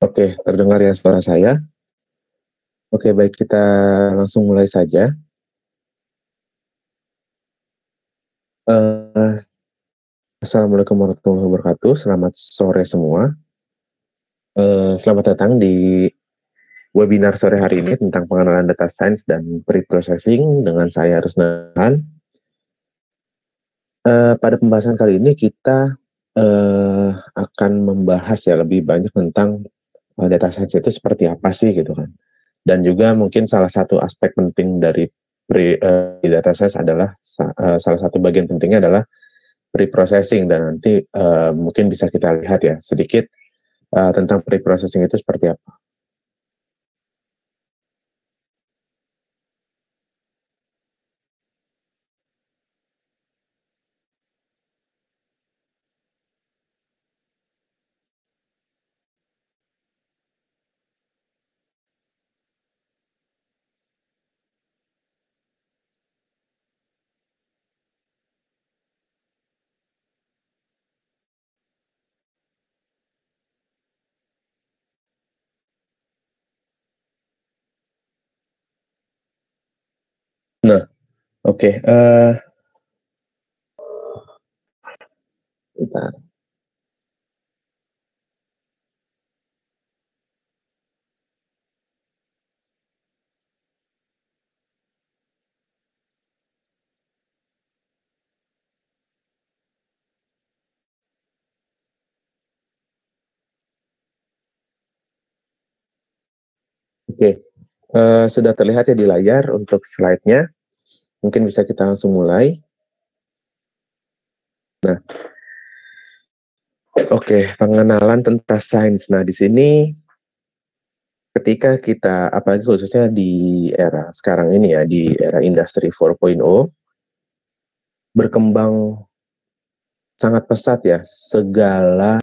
Oke, terdengar ya suara saya? Oke, baik kita langsung mulai saja. Eee, Assalamualaikum warahmatullahi wabarakatuh, selamat sore semua. Selamat datang di webinar sore hari ini tentang pengenalan data science dan pre-processing dengan saya Rusnan. Pada pembahasan kali ini kita, akan membahas ya lebih banyak tentang, data science itu seperti apa sih gitu kan. Dan juga mungkin salah satu aspek penting dari di data science adalah salah satu bagian pentingnya adalah pre-processing dan nanti, mungkin bisa kita lihat ya sedikit, tentang pre-processing itu seperti apa. Nah, oke, bentar. Oke, sudah terlihat ya di layar untuk slide-nya, mungkin bisa kita langsung mulai. Nah, oke, pengenalan tentang sains. Nah, di sini ketika kita apalagi khususnya di era sekarang ini ya, di era industri 4.0, berkembang sangat pesat ya, segala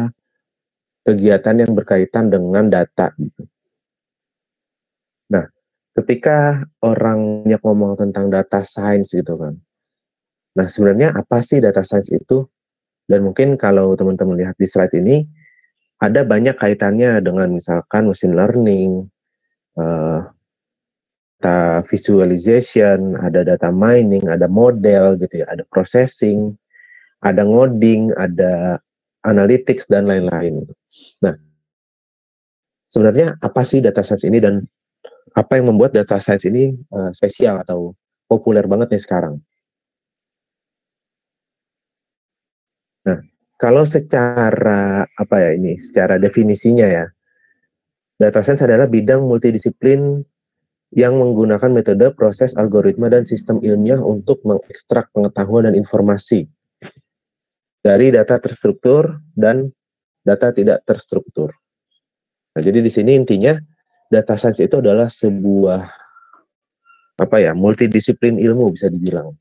kegiatan yang berkaitan dengan data gitu. Nah, ketika orang banyak ngomong tentang data science gitu kan. Nah, sebenarnya apa sih data science itu? Dan mungkin kalau teman-teman lihat di slide ini, ada banyak kaitannya dengan misalkan machine learning, eh, data visualization, ada data mining, ada model gitu ya, ada processing, ada ngoding, ada analytics dan lain-lain. Nah, sebenarnya apa sih data science ini dan apa yang membuat data science ini spesial atau populer banget nih sekarang? Nah, kalau secara apa ya ini, secara definisinya ya, data science adalah bidang multidisiplin yang menggunakan metode, proses, algoritma, dan sistem ilmiah untuk mengekstrak pengetahuan dan informasi dari data terstruktur dan data tidak terstruktur. Nah, jadi di sini intinya data science itu adalah sebuah apa ya, multidisiplin ilmu bisa dibilang.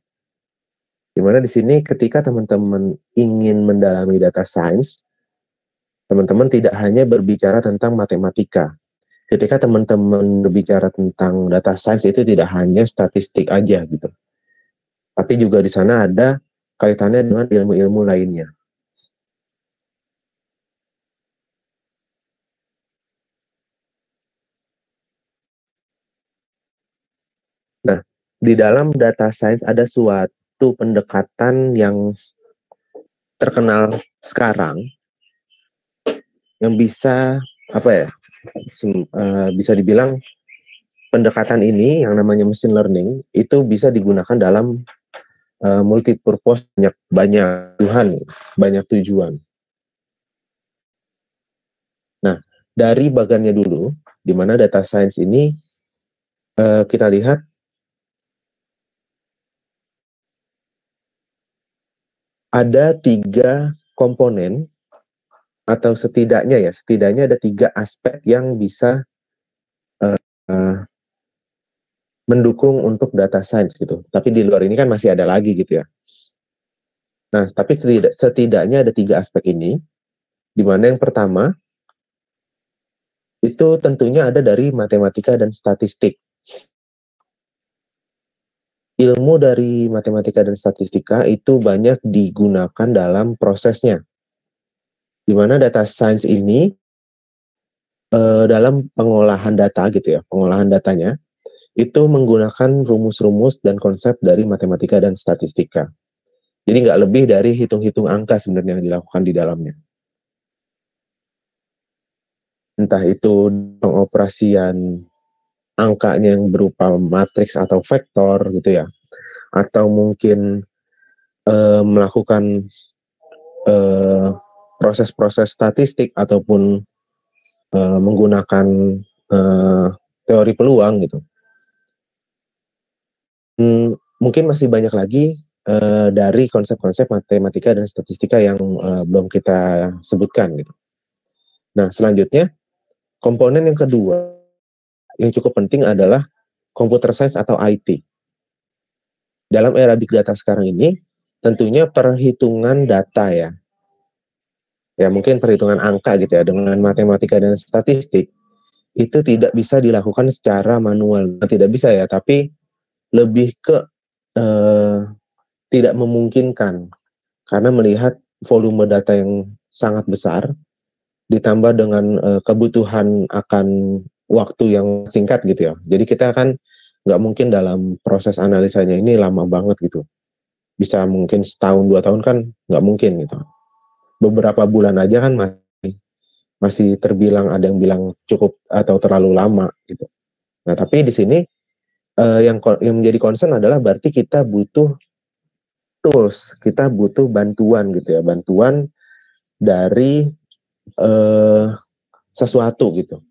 Di mana di sini ketika teman-teman ingin mendalami data science, teman-teman tidak hanya berbicara tentang matematika. Ketika teman-teman berbicara tentang data science itu tidak hanya statistik aja gitu, tapi juga di sana ada kaitannya dengan ilmu-ilmu lainnya. Nah, di dalam data science ada suatu pendekatan yang terkenal sekarang yang bisa apa ya, bisa dibilang pendekatan ini yang namanya machine learning itu bisa digunakan dalam multipurpose banyak banyak tujuan, banyak tujuan. Nah, dari bagannya dulu, di mana data science ini kita lihat ada 3 komponen atau setidaknya ada 3 aspek yang bisa uh, mendukung untuk data science gitu. Tapi di luar ini kan masih ada lagi gitu ya. Nah, tapi setidaknya ada 3 aspek ini, di mana yang pertama itu tentunya ada dari matematika dan statistik. Ilmu dari matematika dan statistika itu banyak digunakan dalam prosesnya, di mana data science ini dalam pengolahan data gitu ya, pengolahan datanya itu menggunakan rumus-rumus dan konsep dari matematika dan statistika. Jadi nggak lebih dari hitung-hitung angka sebenarnya yang dilakukan di dalamnya. Entah itu pengoperasian angkanya yang berupa matriks atau vektor gitu ya, atau mungkin melakukan eh, proses-proses statistik ataupun menggunakan eh, teori peluang gitu. Mungkin masih banyak lagi dari konsep-konsep matematika dan statistika yang belum kita sebutkan gitu. Nah, selanjutnya komponen yang kedua yang cukup penting adalah computer science atau IT. Dalam era big data sekarang ini, tentunya perhitungan data ya, mungkin perhitungan angka gitu ya, dengan matematika dan statistik itu tidak bisa dilakukan secara manual, tidak bisa ya, tapi lebih ke eh, tidak memungkinkan karena melihat volume data yang sangat besar ditambah dengan kebutuhan akan waktu yang singkat gitu ya. Jadi kita kan nggak mungkin dalam proses analisanya ini lama banget gitu. Bisa mungkin setahun 2 tahun kan nggak mungkin gitu. Beberapa bulan aja kan masih masih terbilang ada yang bilang cukup atau terlalu lama gitu. Nah tapi di sini yang menjadi concern adalah berarti kita butuh tools, kita butuh bantuan gitu ya, bantuan dari eh, sesuatu gitu.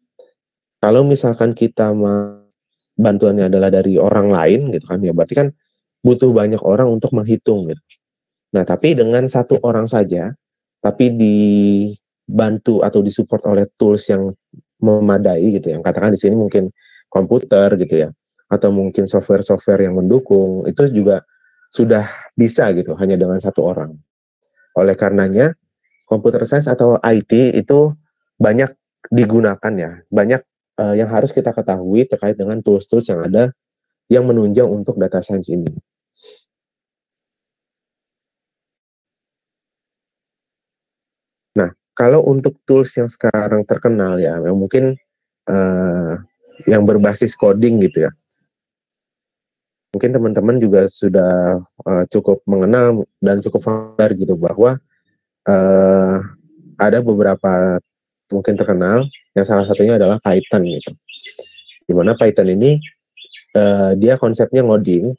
Kalau misalkan kita bantuannya adalah dari orang lain gitu kan, ya berarti kan butuh banyak orang untuk menghitung gitu. Nah, tapi dengan satu orang saja, tapi dibantu atau disupport oleh tools yang memadai gitu, yang katakan di sini mungkin komputer gitu ya, atau mungkin software-software yang mendukung, itu juga sudah bisa gitu, hanya dengan satu orang. Oleh karenanya, computer science atau IT itu banyak digunakan ya, banyak yang harus kita ketahui terkait dengan tools-tools yang ada yang menunjang untuk data science ini. Nah, kalau untuk tools yang sekarang terkenal ya, yang mungkin uh, yang berbasis coding gitu ya, mungkin teman-teman juga sudah cukup mengenal dan cukup familiar gitu bahwa uh, ada beberapa mungkin terkenal, yang salah satunya adalah Python gitu. Dimana Python ini dia konsepnya ngoding,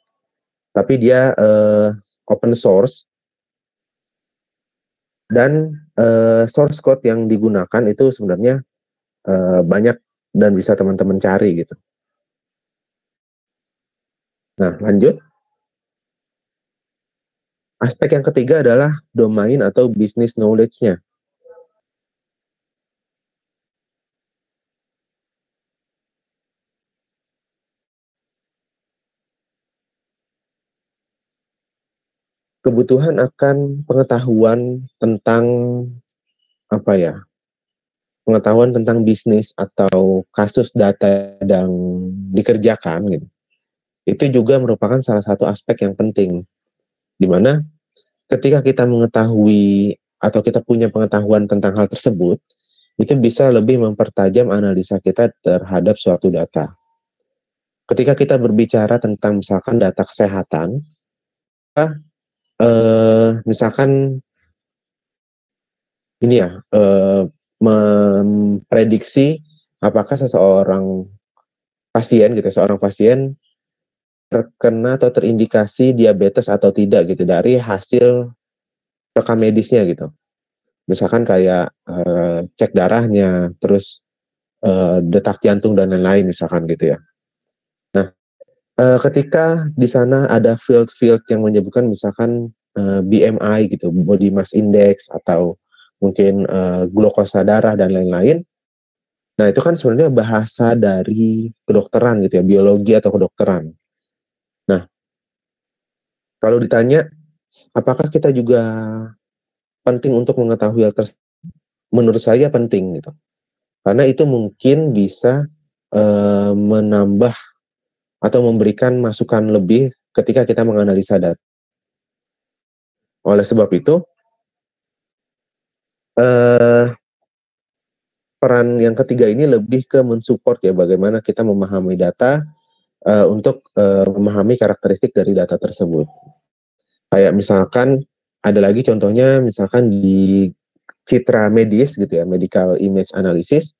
tapi dia open source dan source code yang digunakan itu sebenarnya banyak dan bisa teman-teman cari gitu. Nah, lanjut. Aspek yang ketiga adalah domain atau business knowledge-nya. Kebutuhan akan pengetahuan tentang apa ya? Pengetahuan tentang bisnis atau kasus data yang dikerjakan gitu. Itu juga merupakan salah satu aspek yang penting, di mana ketika kita mengetahui atau kita punya pengetahuan tentang hal tersebut, itu bisa lebih mempertajam analisa kita terhadap suatu data. Ketika kita berbicara tentang misalkan data kesehatan, misalkan ini ya, memprediksi apakah seseorang pasien gitu, seorang pasien terkena atau terindikasi diabetes atau tidak gitu dari hasil rekam medisnya gitu. Misalkan kayak cek darahnya, terus detak jantung dan lain-lain misalkan gitu ya. Nah, ketika di sana ada field-field yang menyebutkan misalkan BMI gitu, body mass index atau mungkin glukosa darah dan lain-lain. Nah, itu kan sebenarnya bahasa dari kedokteran gitu ya, biologi atau kedokteran. Nah, kalau ditanya apakah kita juga penting untuk mengetahui hal tersebut? Menurut saya penting gitu. Karena itu mungkin bisa menambah atau memberikan masukan lebih ketika kita menganalisa data. Oleh sebab itu, eh, peran yang ketiga ini lebih ke mensupport ya, bagaimana kita memahami data untuk memahami karakteristik dari data tersebut. Kayak misalkan ada lagi contohnya, misalkan di citra medis gitu ya, medical image analysis,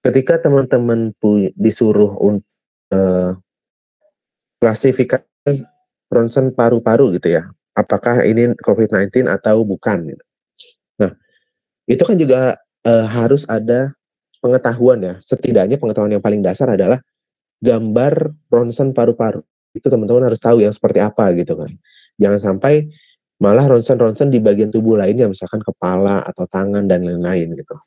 ketika teman-teman disuruh untuk klasifikasi ronsen paru-paru gitu ya, apakah ini COVID-19 atau bukan gitu. Nah, itu kan juga harus ada pengetahuan ya, setidaknya pengetahuan yang paling dasar adalah gambar ronsen paru-paru. Itu teman-teman harus tahu yang seperti apa gitu kan. Jangan sampai malah ronsen-ronsen di bagian tubuh lainnya, misalkan kepala atau tangan dan lain-lain gitu.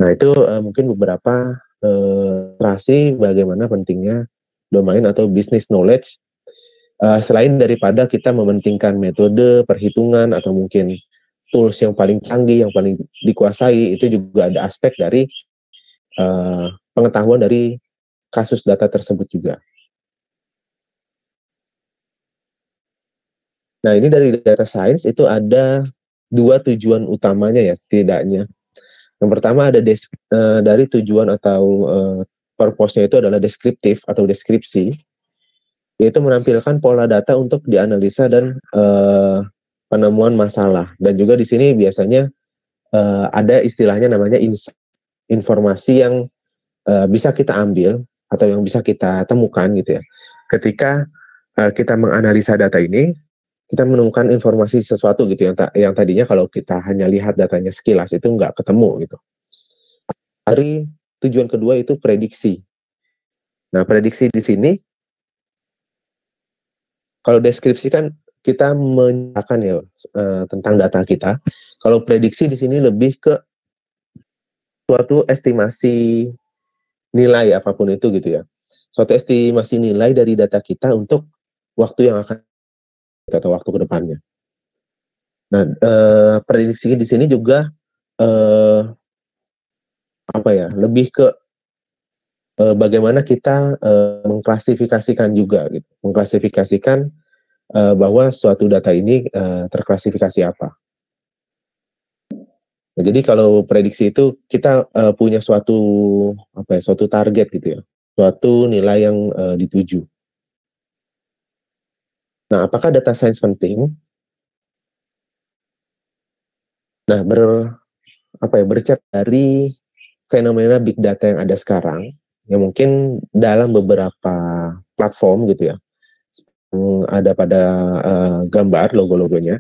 Nah itu mungkin beberapa ilustrasi bagaimana pentingnya domain atau business knowledge. Selain daripada kita mementingkan metode perhitungan atau mungkin tools yang paling canggih, yang paling dikuasai, itu juga ada aspek dari pengetahuan dari kasus data tersebut juga. Nah ini dari data science itu ada 2 tujuan utamanya ya setidaknya. Yang pertama ada dari tujuan atau purpose-nya itu adalah deskriptif atau deskripsi, yaitu menampilkan pola data untuk dianalisa dan penemuan masalah. Dan juga di sini biasanya ada istilahnya namanya informasi yang bisa kita ambil atau yang bisa kita temukan gitu ya. Ketika kita menganalisa data ini, kita menemukan informasi sesuatu gitu yang tadinya kalau kita hanya lihat datanya sekilas itu nggak ketemu gitu. Dari tujuan kedua itu prediksi. Nah, prediksi di sini kalau deskripsi kan kita menyatakan ya tentang data kita. Kalau prediksi di sini lebih ke suatu estimasi nilai apapun itu gitu ya. Suatu estimasi nilai dari data kita untuk waktu yang akan atau waktu ke depannya. Nah, prediksi di sini juga apa ya? Lebih ke bagaimana kita mengklasifikasikan juga gitu. Mengklasifikasikan bahwa suatu data ini terklasifikasi apa. Nah, jadi kalau prediksi itu kita punya suatu apa ya, suatu target gitu ya, suatu nilai yang dituju. Nah, apakah data science penting? Nah, bercat dari fenomena big data yang ada sekarang, yang mungkin dalam beberapa platform gitu ya, ada pada gambar logo-logonya,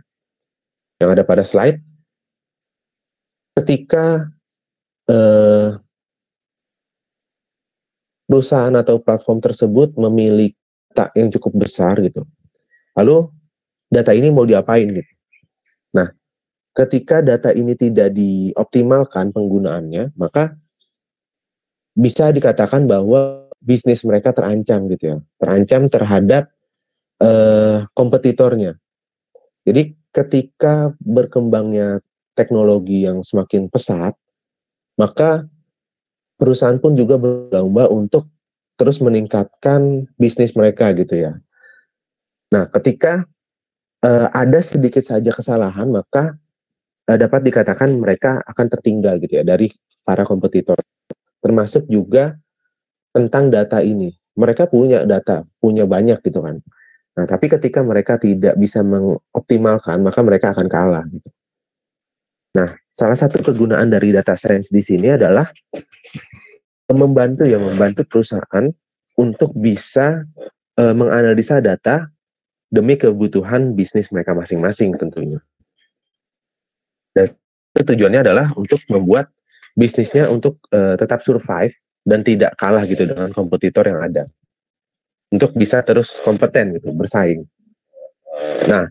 yang ada pada slide, ketika perusahaan atau platform tersebut memiliki data yang cukup besar gitu. Lalu data ini mau diapain gitu. Nah, ketika data ini tidak dioptimalkan penggunaannya, maka bisa dikatakan bahwa bisnis mereka terancam gitu ya. Terancam terhadap kompetitornya. Jadi ketika berkembangnya teknologi yang semakin pesat, maka perusahaan pun juga berlomba untuk terus meningkatkan bisnis mereka gitu ya. Nah, ketika ada sedikit saja kesalahan, maka dapat dikatakan mereka akan tertinggal gitu ya dari para kompetitor. Termasuk juga tentang data ini. Mereka punya data, punya banyak gitu kan. Nah, tapi ketika mereka tidak bisa mengoptimalkan, maka mereka akan kalah gitu. Nah, salah satu kegunaan dari data science di sini adalah membantu perusahaan untuk bisa menganalisa data demi kebutuhan bisnis mereka masing-masing tentunya. Dan tujuannya adalah untuk membuat bisnisnya untuk tetap survive dan tidak kalah gitu dengan kompetitor yang ada. Untuk bisa terus kompeten gitu, bersaing. Nah,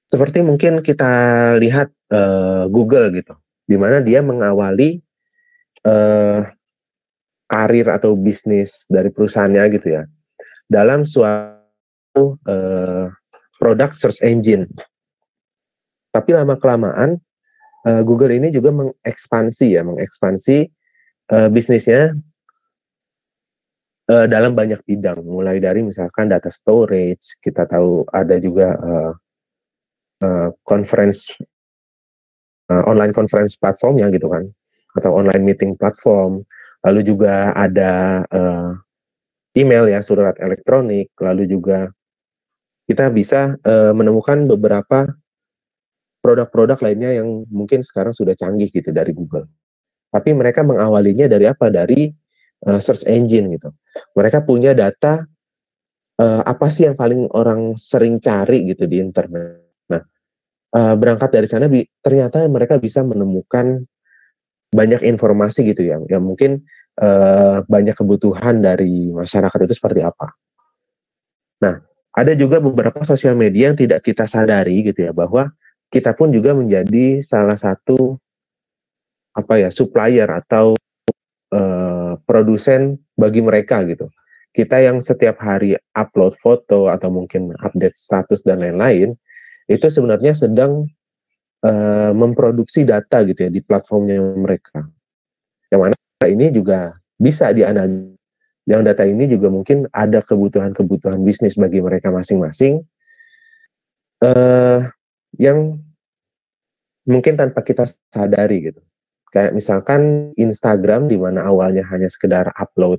seperti mungkin kita lihat Google gitu, di mana dia mengawali karir atau bisnis dari perusahaannya gitu ya, dalam suatu produk search engine. Tapi lama-kelamaan Google ini juga mengekspansi bisnisnya dalam banyak bidang, mulai dari misalkan data storage, kita tahu ada juga conference online conference platformnya gitu kan, atau online meeting platform. Lalu juga ada email ya, surat elektronik. Lalu juga kita bisa menemukan beberapa produk-produk lainnya yang mungkin sekarang sudah canggih gitu dari Google. Tapi mereka mengawalinya dari apa? Dari search engine gitu. Mereka punya data apa sih yang paling orang sering cari gitu di internet. Nah, berangkat dari sana ternyata mereka bisa menemukan banyak informasi gitu ya, yang mungkin banyak kebutuhan dari masyarakat itu seperti apa. Nah, ada juga beberapa sosial media yang tidak kita sadari gitu ya, bahwa kita pun juga menjadi salah satu apa ya, supplier atau produsen bagi mereka gitu. Kita yang setiap hari upload foto atau mungkin update status dan lain-lain, itu sebenarnya sedang memproduksi data gitu ya di platformnya mereka. Yang mana data ini juga bisa dianalisis. Yang data ini juga mungkin ada kebutuhan-kebutuhan bisnis bagi mereka masing-masing, yang mungkin tanpa kita sadari gitu. Kayak misalkan Instagram di mana awalnya hanya sekedar upload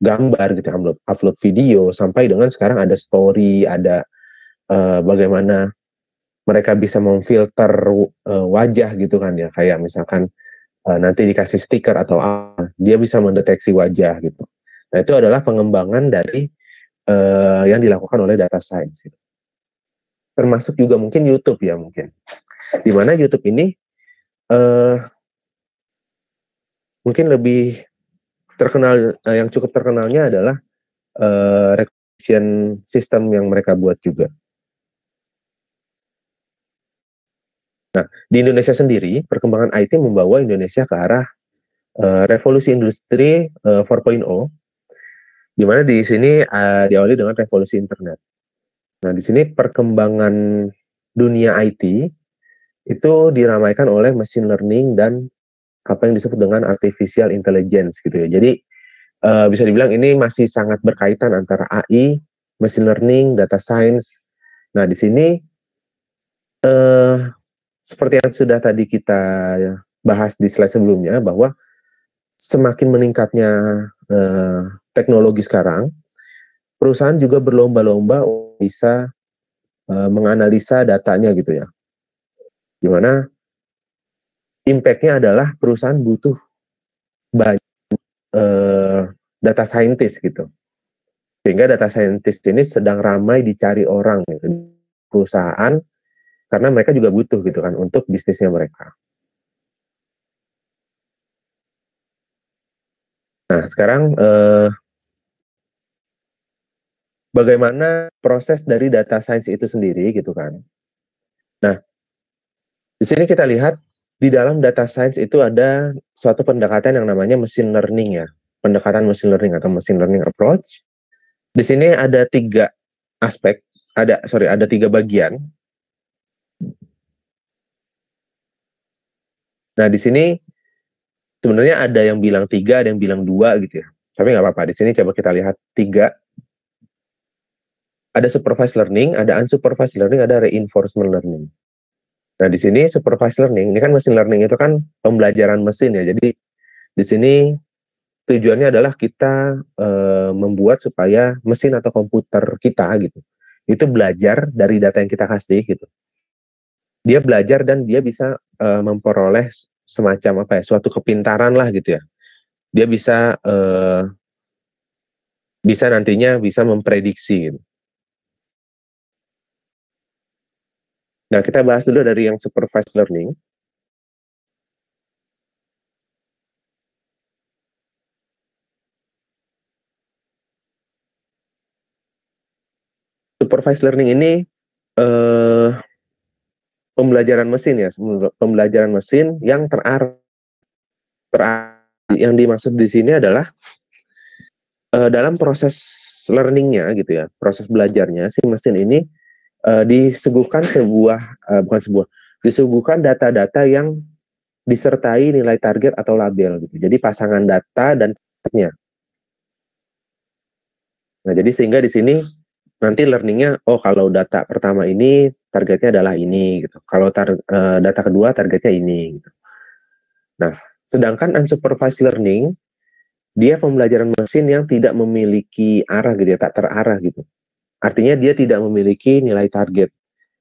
gambar gitu, upload video, sampai dengan sekarang ada story, ada bagaimana mereka bisa memfilter wajah gitu kan ya, kayak misalkan nanti dikasih stiker atau apa, dia bisa mendeteksi wajah gitu. Nah, itu adalah pengembangan dari yang dilakukan oleh data science gitu. Termasuk juga mungkin YouTube ya, mungkin di mana YouTube ini mungkin lebih terkenal, yang cukup terkenalnya adalah recommendation system yang mereka buat juga. Nah, di Indonesia sendiri, perkembangan IT membawa Indonesia ke arah revolusi industri 4.0, di mana di sini diawali dengan revolusi internet. Nah, di sini perkembangan dunia IT itu diramaikan oleh machine learning dan apa yang disebut dengan artificial intelligence gitu ya. Jadi bisa dibilang ini masih sangat berkaitan antara AI, machine learning, data science. Nah, di sini seperti yang sudah tadi kita bahas di slide sebelumnya, bahwa semakin meningkatnya teknologi sekarang, perusahaan juga berlomba-lomba untuk bisa menganalisa datanya gitu ya. Dimana impact-nya adalah perusahaan butuh banyak data scientist gitu. Sehingga data scientist ini sedang ramai dicari orang gitu, perusahaan, karena mereka juga butuh gitu kan untuk bisnisnya mereka. Nah, sekarang bagaimana proses dari data science itu sendiri gitu kan. Nah, di sini kita lihat di dalam data science itu ada suatu pendekatan yang namanya machine learning ya. Pendekatan machine learning atau machine learning approach. Di sini ada tiga aspek, ada tiga bagian. Nah, di sini sebenarnya ada yang bilang tiga, ada yang bilang dua gitu ya. Tapi nggak apa-apa, di sini coba kita lihat tiga. Ada supervised learning, ada unsupervised learning, ada reinforcement learning. Nah, di sini supervised learning, ini kan machine learning itu kan pembelajaran mesin ya. Jadi di sini tujuannya adalah kita membuat supaya mesin atau komputer kita gitu, itu belajar dari data yang kita kasih gitu. Dia belajar dan dia bisa memperoleh semacam apa ya, suatu kepintaran lah gitu ya. Dia bisa nantinya bisa memprediksi gitu. Nah, kita bahas dulu dari yang supervised learning. Supervised learning ini pembelajaran mesin ya, pembelajaran mesin yang yang dimaksud di sini adalah dalam proses learningnya gitu ya, proses belajarnya si mesin ini disuguhkan disuguhkan data-data yang disertai nilai target atau label gitu. Jadi pasangan data dan targetnya. Nah, jadi sehingga di sini nanti learningnya, oh kalau data pertama ini targetnya adalah ini gitu. Kalau data kedua targetnya ini gitu. Nah, sedangkan unsupervised learning dia pembelajaran mesin yang tidak memiliki arah gitu ya, tak terarah gitu. Artinya dia tidak memiliki nilai target.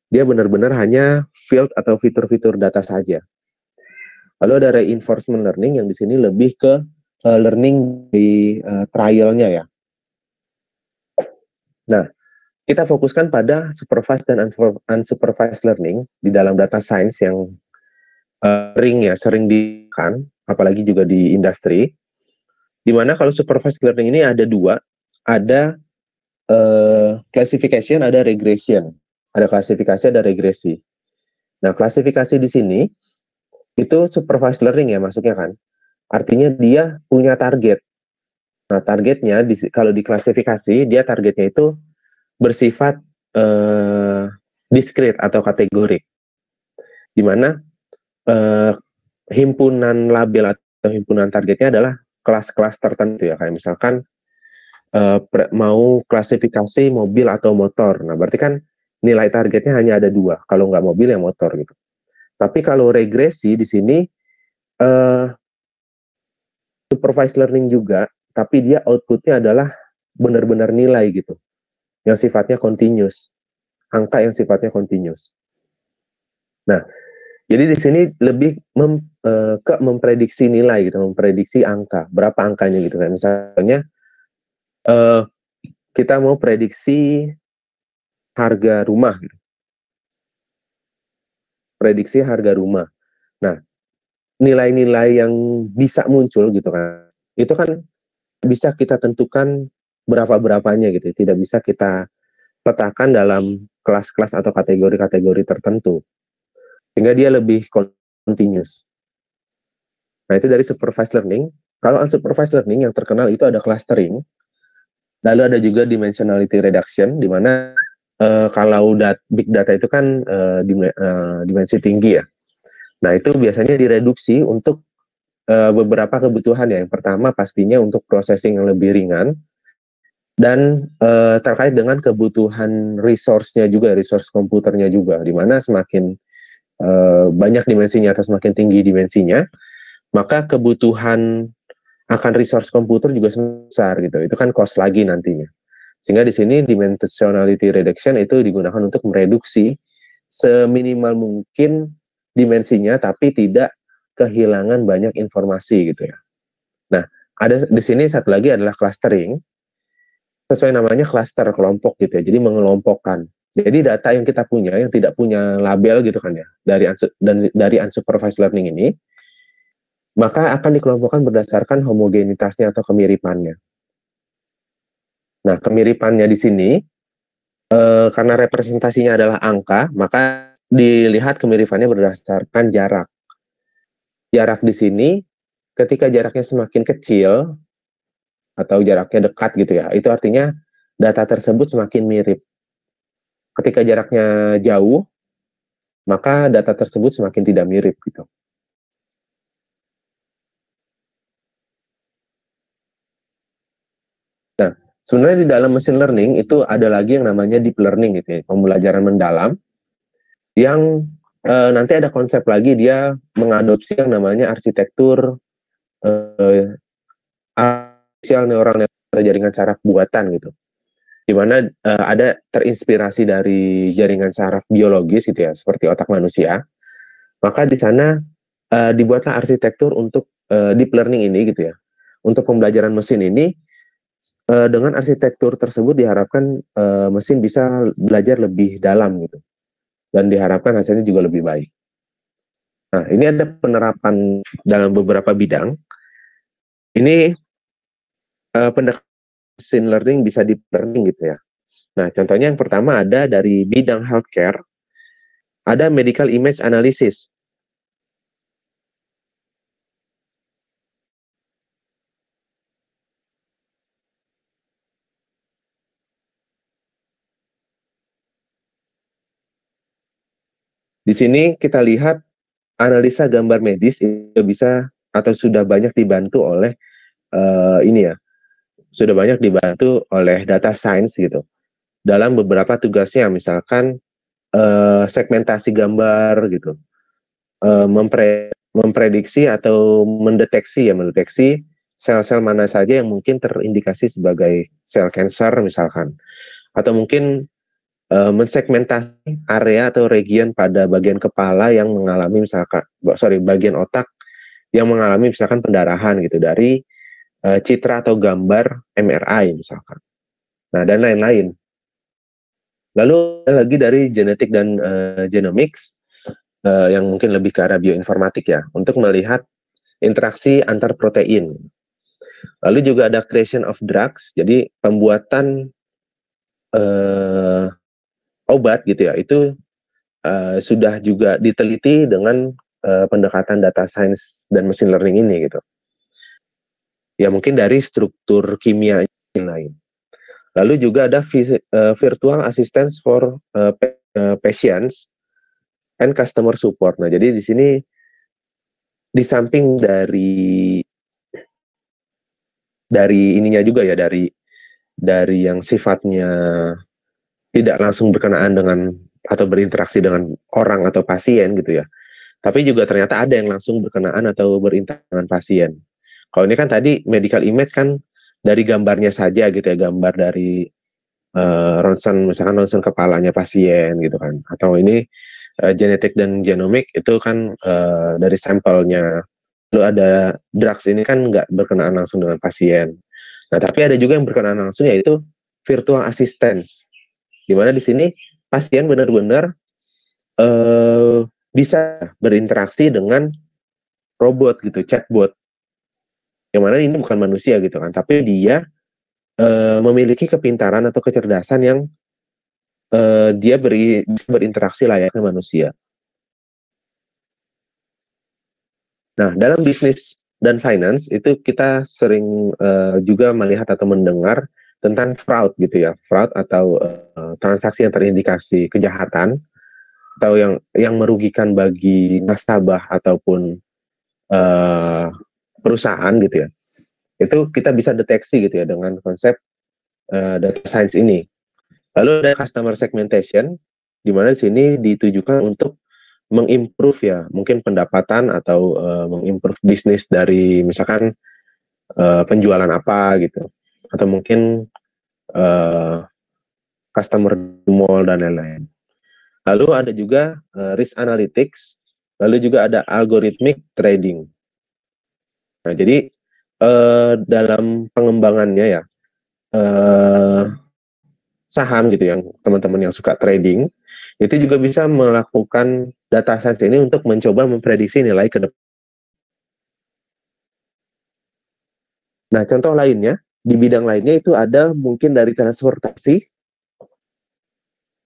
Dia benar-benar hanya field atau fitur-fitur data saja. Lalu ada reinforcement learning yang di sini lebih ke learning di trialnya ya. Nah, kita fokuskan pada supervised dan unsupervised learning di dalam data science yang sering digunakan, apalagi juga di industri. Dimana kalau supervised learning ini ada dua, ada classification, ada regression. Ada klasifikasi, ada regresi. Nah, klasifikasi di sini itu supervised learning ya masuknya kan. Artinya dia punya target. Nah, targetnya kalau di klasifikasi dia targetnya itu bersifat diskrit atau kategorik. Di mana himpunan label atau himpunan targetnya adalah kelas-kelas tertentu ya, kayak misalkan mau klasifikasi mobil atau motor. Nah, berarti kan nilai targetnya hanya ada dua, kalau nggak mobil ya motor gitu. Tapi kalau regresi di sini supervised learning juga, tapi dia outputnya adalah benar-benar nilai gitu, yang sifatnya continuous, angka yang sifatnya continuous. Nah, jadi di sini lebih ke memprediksi nilai gitu, memprediksi angka, berapa angkanya gitu kan. Misalnya kita mau prediksi harga rumah gitu. Prediksi harga rumah. Nah, nilai-nilai yang bisa muncul gitu kan, itu kan bisa kita tentukan berapa-berapanya gitu, tidak bisa kita petakan dalam kelas-kelas atau kategori-kategori tertentu, sehingga dia lebih continuous. Nah, itu dari supervised learning. Kalau unsupervised learning yang terkenal itu ada clustering, lalu ada juga dimensionality reduction, di mana kalau big data itu kan dimensi tinggi ya. Nah, itu biasanya direduksi untuk beberapa kebutuhan ya. Yang pertama pastinya untuk processing yang lebih ringan, dan terkait dengan kebutuhan resource-nya juga, resource komputernya juga, di mana semakin banyak dimensinya atau semakin tinggi dimensinya, maka kebutuhan akan resource komputer juga besar gitu. Itu kan cost lagi nantinya. Sehingga di sini dimensionality reduction itu digunakan untuk mereduksi seminimal mungkin dimensinya, tapi tidak kehilangan banyak informasi gitu ya. Nah, ada di sini satu lagi adalah clustering. Sesuai namanya cluster, kelompok gitu ya. Jadi mengelompokkan. Jadi data yang kita punya yang tidak punya label gitu kan ya, dari unsupervised learning ini, maka akan dikelompokkan berdasarkan homogenitasnya atau kemiripannya. Nah, kemiripannya di sini karena representasinya adalah angka, maka dilihat kemiripannya berdasarkan jarak. Jarak di sini, ketika jaraknya semakin kecil atau jaraknya dekat gitu ya, itu artinya data tersebut semakin mirip. Ketika jaraknya jauh, maka data tersebut semakin tidak mirip gitu. Nah, sebenarnya di dalam machine learning itu ada lagi yang namanya deep learning gitu ya, pembelajaran mendalam, yang nanti ada konsep lagi, dia mengadopsi yang namanya arsitektur artificial neural network, jaringan saraf buatan gitu, di mana ada terinspirasi dari jaringan saraf biologis gitu ya, seperti otak manusia. Maka di sana dibuatlah arsitektur untuk deep learning ini gitu ya, untuk pembelajaran mesin ini. Dengan arsitektur tersebut diharapkan mesin bisa belajar lebih dalam gitu, dan diharapkan hasilnya juga lebih baik. Nah, ini ada penerapan dalam beberapa bidang. Ini pendekatan machine learning bisa deep learning gitu ya. Nah, contohnya yang pertama ada dari bidang healthcare, ada medical image analysis. Di sini kita lihat analisa gambar medis itu bisa atau sudah banyak dibantu oleh ini ya, sudah banyak dibantu oleh data science gitu dalam beberapa tugasnya. Misalkan segmentasi gambar gitu, memprediksi atau mendeteksi sel-sel mana saja yang mungkin terindikasi sebagai sel kanker misalkan, atau mungkin mensegmentasi area atau region pada bagian kepala yang mengalami bagian otak yang mengalami misalkan pendarahan gitu dari citra atau gambar MRI misalkan. Nah, dan lain-lain. Lalu ada lagi dari genetik dan genomics yang mungkin lebih ke arah bioinformatik ya, untuk melihat interaksi antar protein. Lalu juga ada creation of drugs, jadi pembuatan obat gitu ya, itu sudah juga diteliti dengan pendekatan data science dan machine learning ini gitu. Ya mungkin dari struktur kimia yang lain. Lalu juga ada virtual assistance for patients and customer support. Nah, jadi di sini di samping dari ininya juga ya, dari yang sifatnya tidak langsung berkenaan dengan atau berinteraksi dengan orang atau pasien gitu ya. Tapi juga ternyata ada yang langsung berkenaan atau berinteraksi dengan pasien. Kalau ini kan tadi medical image kan dari gambarnya saja gitu ya, gambar dari misalkan ronsen kepalanya pasien gitu kan. Atau ini genetik dan genomik itu kan dari sampelnya. Lalu ada drugs ini kan nggak berkenaan langsung dengan pasien. Nah, tapi ada juga yang berkenaan langsung, yaitu virtual assistance. Di mana di sini pasien benar-benar bisa berinteraksi dengan robot gitu, chatbot. Yang mana ini bukan manusia gitu kan, tapi dia memiliki kepintaran atau kecerdasan yang dia bisa berinteraksi layaknya manusia. Nah, dalam bisnis dan finance itu kita sering juga melihat atau mendengar tentang fraud gitu ya, fraud atau transaksi yang terindikasi kejahatan atau yang merugikan bagi nasabah ataupun perusahaan gitu ya. Itu kita bisa deteksi gitu ya dengan konsep data science ini. Lalu ada customer segmentation, di mana di sini ditujukan untuk mengimprove ya, mungkin pendapatan atau mengimprove bisnis dari misalkan penjualan apa gitu, atau mungkin customer mall dan lain-lain. Lalu ada juga risk analytics, lalu juga ada algorithmic trading. Nah, jadi dalam pengembangannya ya, saham gitu yang teman-teman yang suka trading, itu juga bisa melakukan data science ini untuk mencoba memprediksi nilai ke depan. Nah, contoh lainnya, di bidang lainnya itu ada mungkin dari transportasi,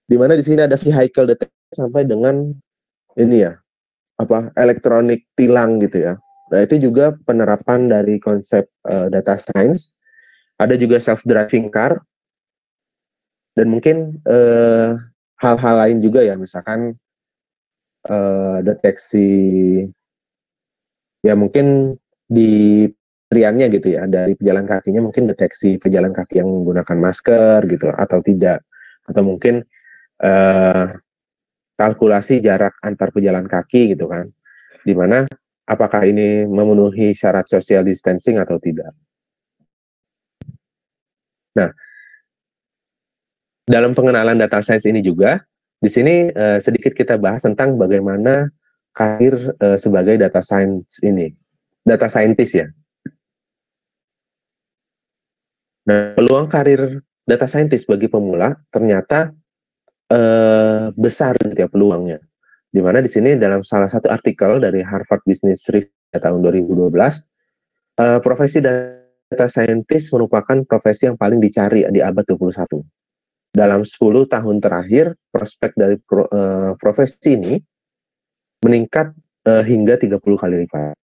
di mana di sini ada vehicle detection sampai dengan ini ya, elektronik tilang gitu ya. Nah, itu juga penerapan dari konsep data science. Ada juga self-driving car, dan mungkin hal-hal lain juga ya, misalkan deteksi, ya mungkin di triannya gitu ya, dari pejalan kakinya mungkin deteksi pejalan kaki yang menggunakan masker gitu atau tidak, atau mungkin kalkulasi jarak antar pejalan kaki gitu kan, dimana apakah ini memenuhi syarat social distancing atau tidak. Nah, dalam pengenalan data science ini juga, di sini sedikit kita bahas tentang bagaimana karir sebagai data scientist ya. Nah, peluang karir data scientist bagi pemula ternyata besar gitu ya peluangnya. Dimana di sini dalam salah satu artikel dari Harvard Business Review tahun 2012, profesi data scientist merupakan profesi yang paling dicari di abad 21. Dalam 10 tahun terakhir, prospek dari profesi ini meningkat hingga 30 kali lipat.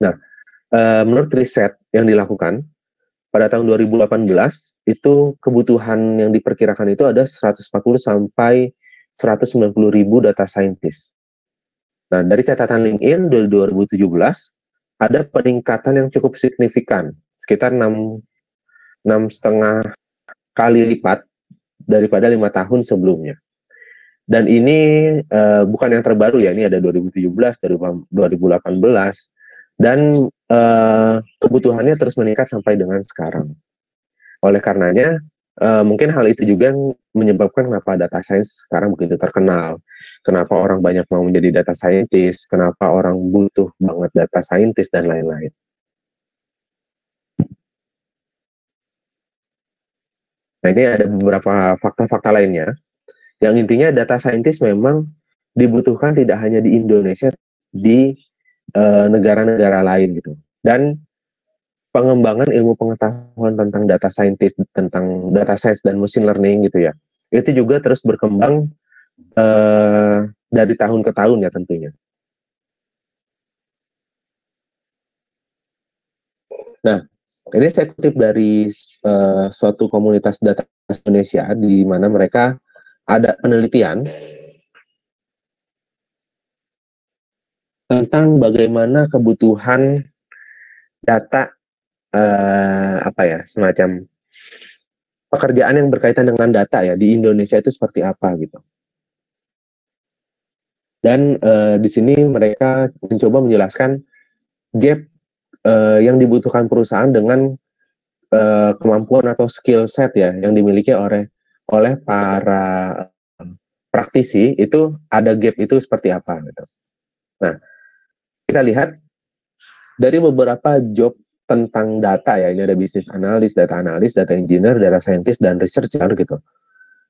Nah, menurut riset yang dilakukan, pada tahun 2018, itu kebutuhan yang diperkirakan itu ada 140 sampai 190 ribu data scientist. Nah, dari catatan LinkedIn dari 2017, ada peningkatan yang cukup signifikan, sekitar 6,5 kali lipat daripada 5 tahun sebelumnya. Dan ini bukan yang terbaru ya, ini ada 2017, 2018, dan kebutuhannya terus meningkat sampai dengan sekarang. Oleh karenanya, mungkin hal itu juga yang menyebabkan kenapa data science sekarang begitu terkenal. Kenapa orang banyak mau menjadi data scientist, kenapa orang butuh banget data scientist, dan lain-lain. Nah, ini ada beberapa fakta-fakta lainnya, yang intinya data scientist memang dibutuhkan tidak hanya di Indonesia, di negara-negara lain gitu. Dan pengembangan ilmu pengetahuan tentang data scientist, tentang data science dan machine learning gitu ya, itu juga terus berkembang dari tahun ke tahun ya tentunya. Nah, ini saya kutip dari suatu komunitas data Indonesia, di mana mereka ada penelitian tentang bagaimana kebutuhan data, apa ya, semacam pekerjaan yang berkaitan dengan data ya di Indonesia itu seperti apa gitu. Dan di sini mereka mencoba menjelaskan gap yang dibutuhkan perusahaan dengan kemampuan atau skill set ya yang dimiliki oleh para praktisi, itu ada gap itu seperti apa gitu. Nah, kita lihat dari beberapa job tentang data ya, ini ada business analis, data engineer, data scientist, dan researcher gitu.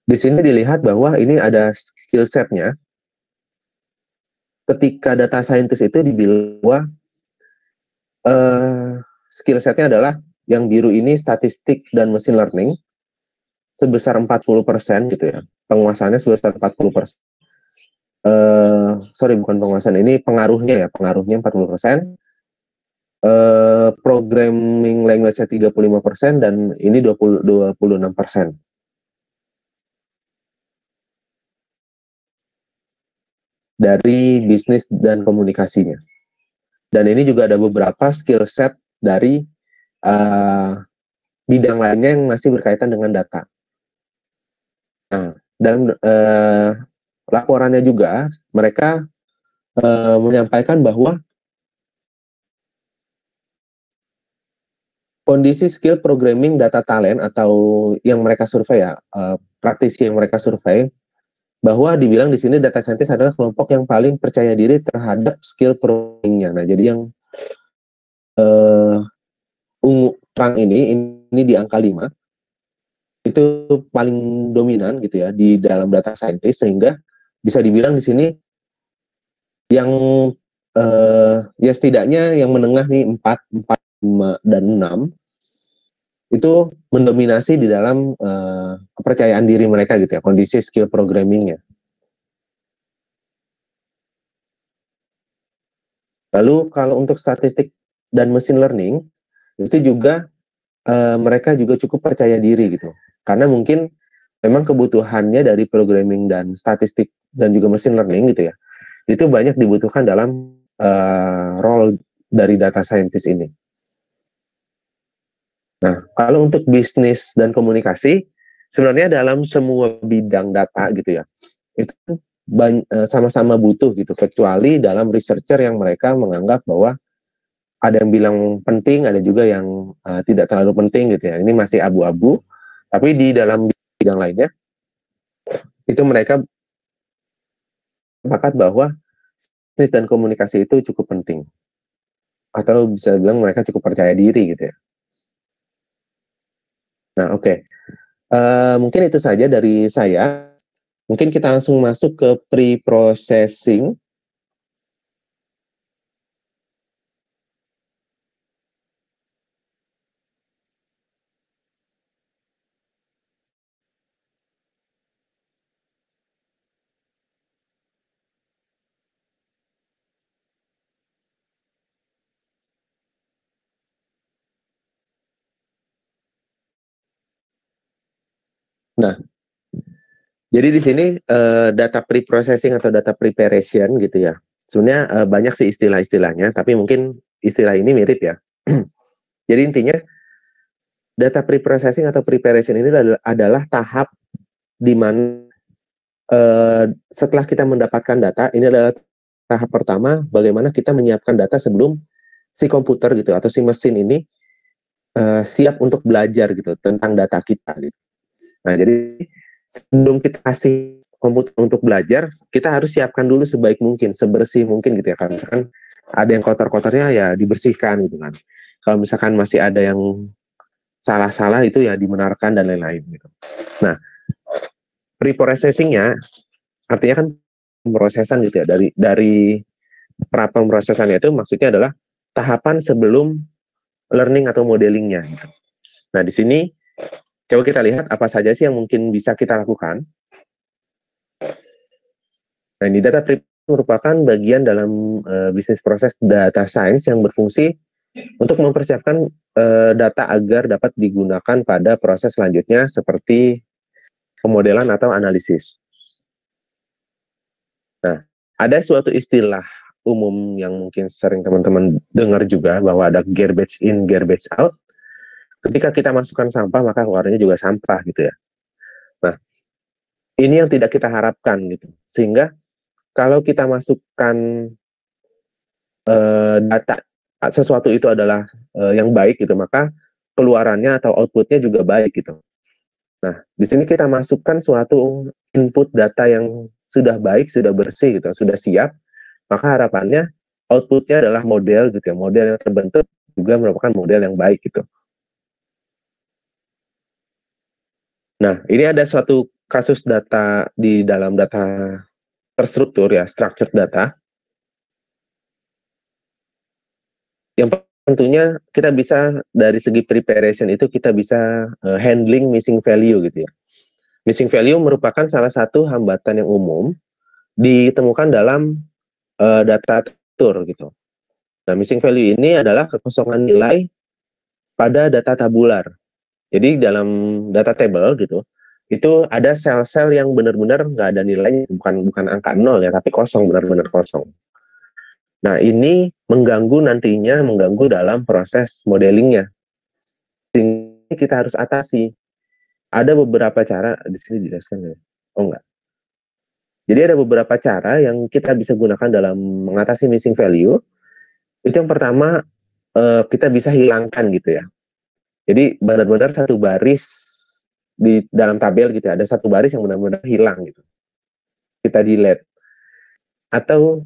Di sini dilihat bahwa ini ada skill setnya. Ketika data scientist itu dibilang bahwa skill setnya adalah yang biru ini statistik dan machine learning sebesar 40% gitu ya. Penguasaannya sebesar 40%. Sorry, bukan penguasaan, ini pengaruhnya ya, pengaruhnya 40%. Programming language-nya 35%, dan ini 26% dari bisnis dan komunikasinya. Dan ini juga ada beberapa skill set dari bidang lainnya yang masih berkaitan dengan data. Nah, dan laporannya juga mereka menyampaikan bahwa kondisi skill programming data talent atau yang mereka survei ya, praktisi yang mereka survei, bahwa dibilang di sini data scientist adalah kelompok yang paling percaya diri terhadap skill programmingnya. Nah, jadi yang ungu terang ini di angka 5 itu paling dominan gitu ya di dalam data scientist, sehingga bisa dibilang di sini yang ya setidaknya yang menengah nih 4, 5, dan 6 itu mendominasi di dalam kepercayaan diri mereka gitu ya, kondisi skill programmingnya. Lalu kalau untuk statistik dan machine learning itu juga mereka juga cukup percaya diri gitu, karena mungkin memang kebutuhannya dari programming dan statistik dan juga machine learning gitu ya, itu banyak dibutuhkan dalam role dari data scientist ini. Nah, kalau untuk bisnis dan komunikasi, sebenarnya dalam semua bidang data gitu ya, itu sama-sama butuh gitu, kecuali dalam researcher yang mereka menganggap bahwa ada yang bilang penting, ada juga yang tidak terlalu penting gitu ya. Ini masih abu-abu, tapi di dalam bidang lainnya, itu mereka sepakat bahwa bisnis dan komunikasi itu cukup penting. Atau bisa bilang mereka cukup percaya diri gitu ya. Nah, oke. Mungkin itu saja dari saya. Mungkin kita langsung masuk ke pre-processing. Nah, jadi di sini data pre-processing atau data preparation gitu ya. Sebenarnya banyak sih istilah-istilahnya, tapi mungkin istilah ini mirip ya. Jadi intinya data pre-processing atau preparation ini adalah tahap di mana setelah kita mendapatkan data, ini adalah tahap pertama, bagaimana kita menyiapkan data sebelum si komputer gitu atau si mesin ini siap untuk belajar gitu tentang data kita gitu. Nah, jadi sebelum kita kasih komputer untuk belajar, kita harus siapkan dulu sebaik mungkin, sebersih mungkin gitu ya. Karena misalkan ada yang kotor-kotornya ya dibersihkan gitu kan. Kalau misalkan masih ada yang salah-salah itu ya dibenarkan dan lain-lain gitu. Nah, pre-processing-nya artinya kan pemrosesan gitu ya. Dari pra pemrosesannya itu maksudnya adalah tahapan sebelum learning atau modelingnya gitu. Nah, di sini coba kita lihat apa saja sih yang mungkin bisa kita lakukan. Nah, ini data prep merupakan bagian dalam bisnis proses data science yang berfungsi untuk mempersiapkan data agar dapat digunakan pada proses selanjutnya seperti pemodelan atau analisis. Nah, ada suatu istilah umum yang mungkin sering teman-teman dengar juga bahwa ada garbage in, garbage out. Ketika kita masukkan sampah, maka keluarnya juga sampah gitu ya. Nah, ini yang tidak kita harapkan gitu. Sehingga kalau kita masukkan data sesuatu itu adalah yang baik gitu, maka keluarannya atau outputnya juga baik gitu. Nah, di sini kita masukkan suatu input data yang sudah baik, sudah bersih gitu, sudah siap, maka harapannya outputnya adalah model gitu ya, model yang terbentuk juga merupakan model yang baik gitu. Nah, ini ada suatu kasus data di dalam data terstruktur ya, structured data, yang tentunya kita bisa dari segi preparation itu kita bisa handling missing value gitu ya. Missing value merupakan salah satu hambatan yang umum ditemukan dalam data struktur gitu. Nah, missing value ini adalah kekosongan nilai pada data tabular. Jadi dalam data table gitu, itu ada sel-sel yang benar-benar nggak ada nilainya, bukan angka nol ya, tapi kosong, benar-benar kosong. Nah, ini mengganggu dalam proses modelingnya. Ini kita harus atasi. Ada beberapa cara, di sini dijelaskan ya? Oh enggak. Jadi ada beberapa cara yang kita bisa gunakan dalam mengatasi missing value. Itu yang pertama, kita bisa hilangkan gitu ya. Jadi benar-benar satu baris di dalam tabel gitu ya, ada satu baris yang benar-benar hilang gitu. Kita delete. Atau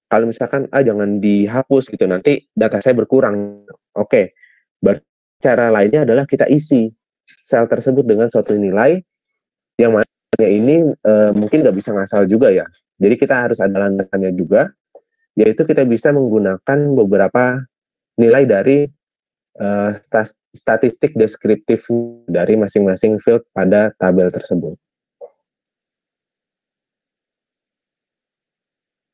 kalau misalkan jangan dihapus gitu, nanti data saya berkurang. Oke. Cara lainnya adalah kita isi sel tersebut dengan suatu nilai yang mana ini mungkin nggak bisa ngasal juga ya. Jadi kita harus ada landasannya juga, yaitu kita bisa menggunakan beberapa nilai dari statistik deskriptif dari masing-masing field pada tabel tersebut.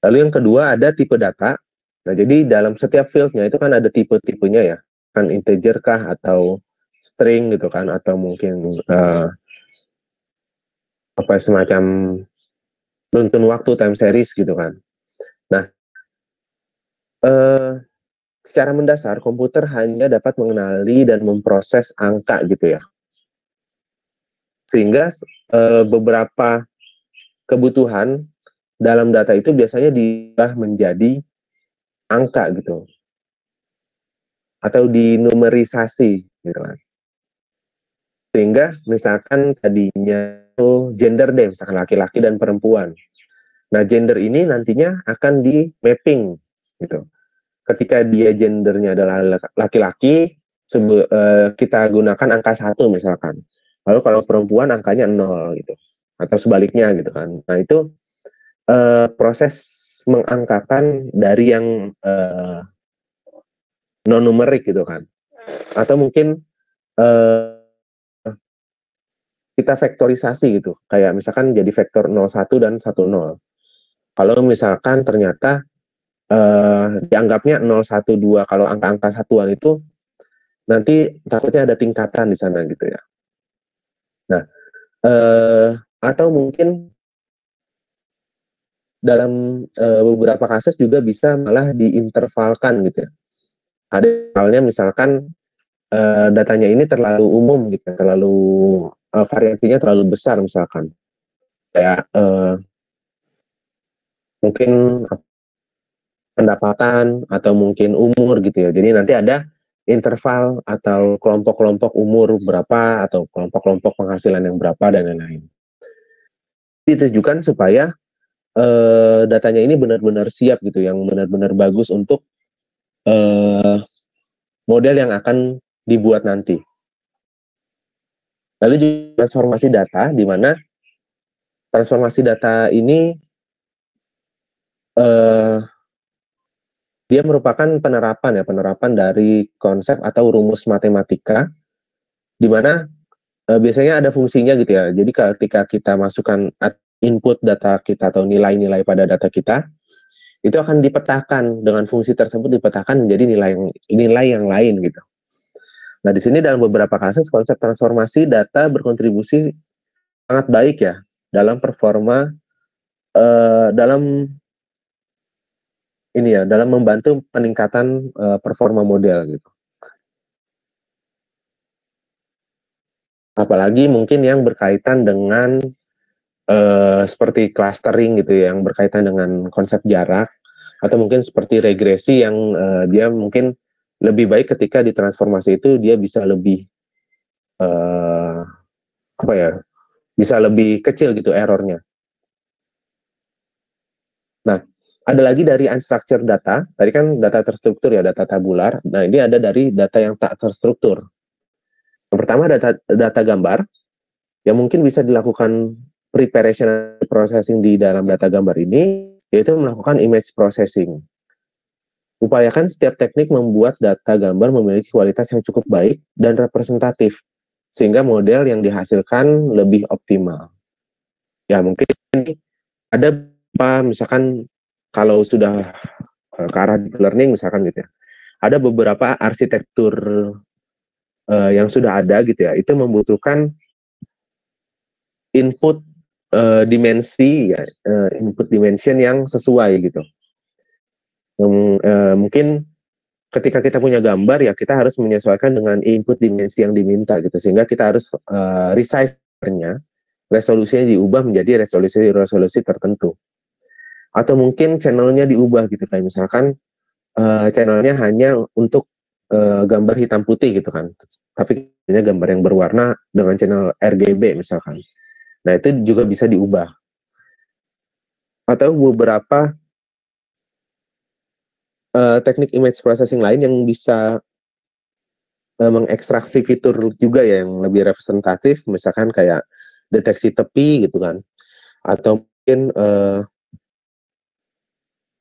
Lalu yang kedua ada tipe data. Nah, jadi dalam setiap fieldnya itu kan ada tipe-tipenya ya, kan integer kah atau string gitu kan, atau mungkin apa semacam runtun waktu time series gitu kan. Nah, secara mendasar komputer hanya dapat mengenali dan memproses angka gitu ya. Sehingga beberapa kebutuhan dalam data itu biasanya diubah menjadi angka gitu atau dinumerisasi gitu kan. Sehingga misalkan tadinya itu gender deh, misalkan laki-laki dan perempuan. Nah, gender ini nantinya akan di mapping gitu. Ketika dia gendernya adalah laki-laki, kita gunakan angka 1 misalkan. Lalu kalau perempuan angkanya 0 gitu. Atau sebaliknya gitu kan. Nah, itu proses mengangkakan dari yang non-numerik gitu kan. Atau mungkin kita vektorisasi gitu. Kayak misalkan jadi vektor 01 dan 10. Kalau misalkan ternyata dianggapnya 012, kalau angka-angka satuan itu nanti takutnya ada tingkatan di sana gitu ya. Nah, atau mungkin dalam beberapa kasus juga bisa malah diintervalkan gitu ya. Ada halnya misalkan datanya ini terlalu umum gitu, terlalu variasinya terlalu besar misalkan. kayak mungkin pendapatan atau mungkin umur gitu ya. Jadi nanti ada interval atau kelompok-kelompok umur berapa atau kelompok-kelompok penghasilan yang berapa dan lain-lain. Ditujukan supaya datanya ini benar-benar siap gitu, yang benar-benar bagus untuk model yang akan dibuat nanti. Lalu juga transformasi data, di mana transformasi data ini dia merupakan penerapan dari konsep atau rumus matematika, di mana biasanya ada fungsinya gitu ya. Jadi ketika kita masukkan input data kita atau nilai-nilai pada data kita, itu akan dipetakan dengan fungsi tersebut, dipetakan menjadi nilai yang lain gitu. Nah, di sini dalam beberapa kasus konsep transformasi data berkontribusi sangat baik ya dalam performa dalam dalam membantu peningkatan performa model gitu. Apalagi mungkin yang berkaitan dengan seperti clustering gitu ya, yang berkaitan dengan konsep jarak, atau mungkin seperti regresi yang dia mungkin lebih baik ketika ditransformasi itu dia bisa lebih bisa lebih kecil gitu errornya. Nah, ada lagi dari unstructured data. Tadi kan data terstruktur ya, data tabular. Nah, ini ada dari data yang tak terstruktur. Yang pertama data gambar yang mungkin bisa dilakukan preparation processing di dalam data gambar ini, yaitu melakukan image processing. Upayakan setiap teknik membuat data gambar memiliki kualitas yang cukup baik dan representatif, sehingga model yang dihasilkan lebih optimal. Ya, mungkin ada misalkan kalau sudah ke arah deep learning misalkan gitu ya, ada beberapa arsitektur yang sudah ada gitu ya, itu membutuhkan input dimensi ya, input dimension yang sesuai gitu. Mungkin ketika kita punya gambar ya kita harus menyesuaikan dengan input dimensi yang diminta gitu, sehingga kita harus resize-nya, resolusinya diubah menjadi resolusi tertentu. Atau mungkin channelnya diubah gitu, kayak misalkan channelnya hanya untuk gambar hitam putih gitu kan, tapi hanya gambar yang berwarna dengan channel RGB misalkan. Nah, itu juga bisa diubah. Atau beberapa teknik image processing lain yang bisa mengekstraksi fitur juga ya yang lebih representatif, misalkan kayak deteksi tepi gitu kan, atau mungkin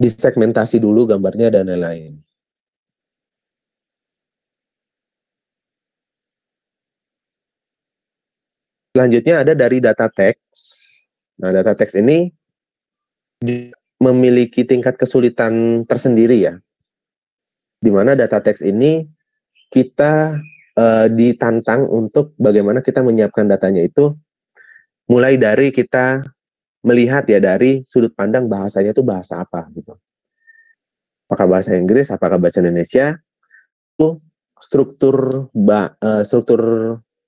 disegmentasi dulu gambarnya dan lain-lain. Selanjutnya ada dari data teks. Nah, data teks ini memiliki tingkat kesulitan tersendiri ya, di mana data teks ini kita ditantang untuk bagaimana kita menyiapkan datanya itu, mulai dari kita melihat ya dari sudut pandang bahasanya itu bahasa apa gitu. Apakah bahasa Inggris, apakah bahasa Indonesia, itu struktur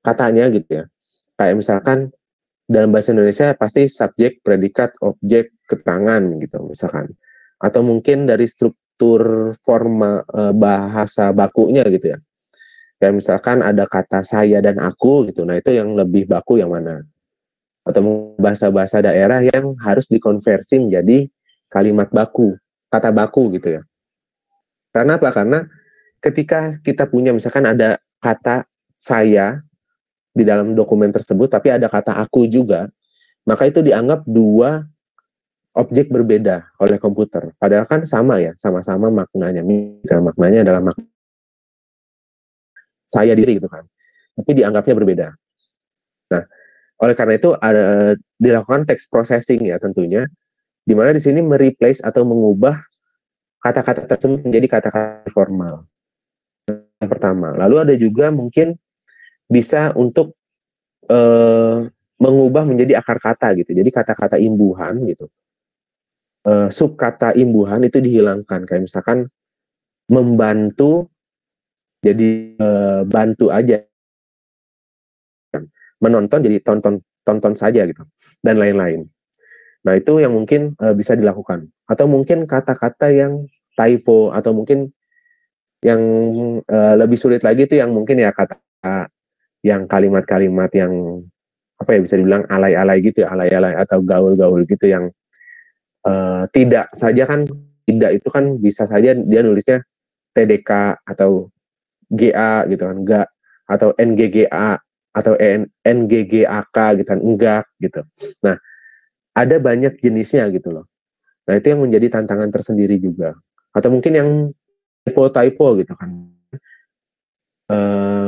katanya gitu ya. Kayak misalkan dalam bahasa Indonesia pasti subjek, predikat, objek, keterangan gitu misalkan. Atau mungkin dari struktur forma bahasa bakunya gitu ya. Kayak misalkan ada kata saya dan aku gitu. Nah, itu yang lebih baku yang mana? Atau bahasa-bahasa daerah yang harus dikonversi menjadi kalimat baku, kata baku gitu ya. Karena apa? Karena ketika kita punya misalkan ada kata saya di dalam dokumen tersebut, tapi ada kata aku juga, maka itu dianggap dua objek berbeda oleh komputer. Padahal kan sama ya, sama-sama maknanya. Maknanya adalah saya diri gitu kan. Tapi dianggapnya berbeda. Nah, oleh karena itu ada dilakukan text processing ya tentunya, di mana di sini mereplace atau mengubah kata-kata tersebut menjadi kata-kata formal. Yang pertama. Lalu ada juga mungkin bisa untuk mengubah menjadi akar kata gitu. Jadi kata-kata imbuhan gitu. Subkata imbuhan itu dihilangkan. Kayak misalkan membantu jadi bantu aja. Menonton jadi tonton saja gitu. Dan lain-lain. Nah, itu yang mungkin bisa dilakukan. Atau mungkin kata-kata yang typo, atau mungkin yang lebih sulit lagi itu yang mungkin ya kata yang kalimat-kalimat yang apa ya, bisa dibilang alay-alay gitu ya, alay-alay atau gaul-gaul gitu yang tidak saja kan, tidak itu kan bisa saja dia nulisnya TDK atau GA gitu kan, enggak, atau NGGA atau NGGAK gitu kan, enggak gitu. Nah, ada banyak jenisnya gitu loh. Nah, itu yang menjadi tantangan tersendiri juga. Atau mungkin yang typo-typo gitu kan,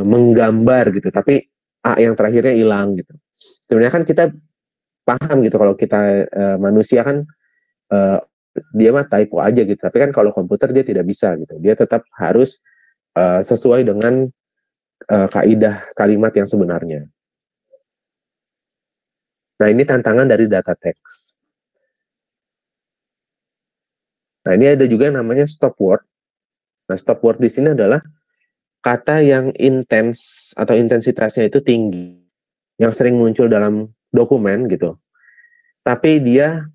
menggambar gitu, tapi A yang terakhirnya hilang gitu. Sebenarnya kan kita paham gitu kalau kita manusia kan uh, dia mah typo aja gitu, tapi kan kalau komputer dia tidak bisa gitu, dia tetap harus sesuai dengan kaidah kalimat yang sebenarnya. Nah, ini tantangan dari data teks. Nah, ini ada juga yang namanya stop word. Nah, stop word di sini adalah kata yang intens atau intensitasnya itu tinggi, yang sering muncul dalam dokumen gitu, tapi dia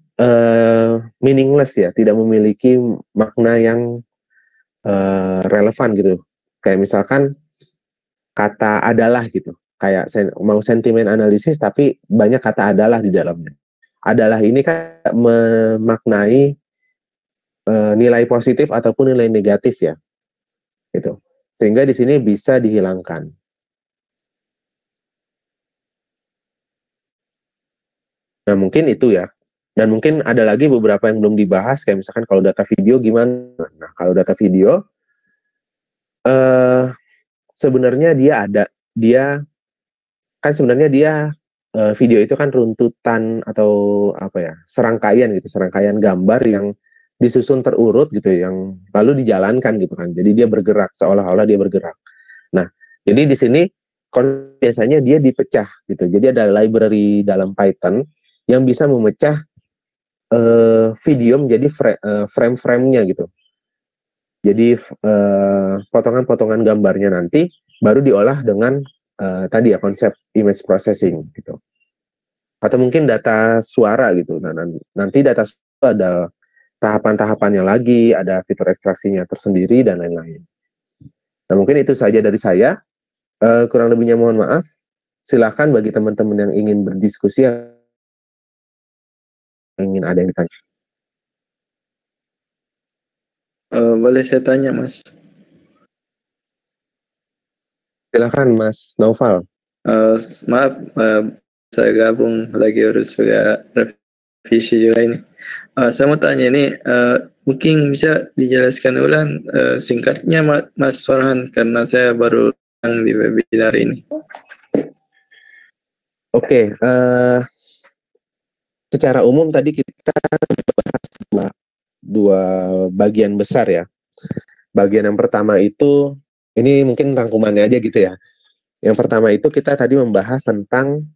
meaningless ya, tidak memiliki makna yang relevan gitu. Kayak misalkan kata adalah gitu, kayak mau sentimen analisis tapi banyak kata adalah di dalamnya. Adalah ini kan memaknai nilai positif ataupun nilai negatif ya, gitu. Sehingga di sini bisa dihilangkan. Nah, mungkin itu ya. Dan mungkin ada lagi beberapa yang belum dibahas, kayak misalkan kalau data video gimana. Nah, kalau data video, sebenarnya dia kan sebenarnya dia video itu kan runtutan atau apa ya, serangkaian gitu, serangkaian gambar yang disusun terurut gitu, yang lalu dijalankan gitu kan. Jadi dia bergerak, seolah-olah dia bergerak. Nah, jadi di sini biasanya dia dipecah gitu. Jadi ada library dalam Python yang bisa memecah video menjadi frame-frame-nya gitu. Jadi potongan-potongan gambarnya nanti baru diolah dengan tadi ya, konsep image processing gitu. Atau mungkin data suara gitu. Nah, nanti data suara ada tahapan-tahapannya lagi, ada fitur ekstraksinya tersendiri dan lain-lain. Nah, mungkin itu saja dari saya. Kurang lebihnya mohon maaf. Silahkan bagi teman-teman yang ingin berdiskusi, yang ingin ada yang ditanya. Boleh saya tanya, Mas? Silahkan, Mas Naufal. Maaf, saya gabung lagi harus juga revisi juga ini. Saya mau tanya ini, mungkin bisa dijelaskan ulang singkatnya, Mas Farhan, karena saya baru di webinar ini. Oke, secara umum tadi kita bahas dua bagian besar ya. Bagian yang pertama itu, ini mungkin rangkumannya aja gitu ya. Yang pertama itu kita tadi membahas tentang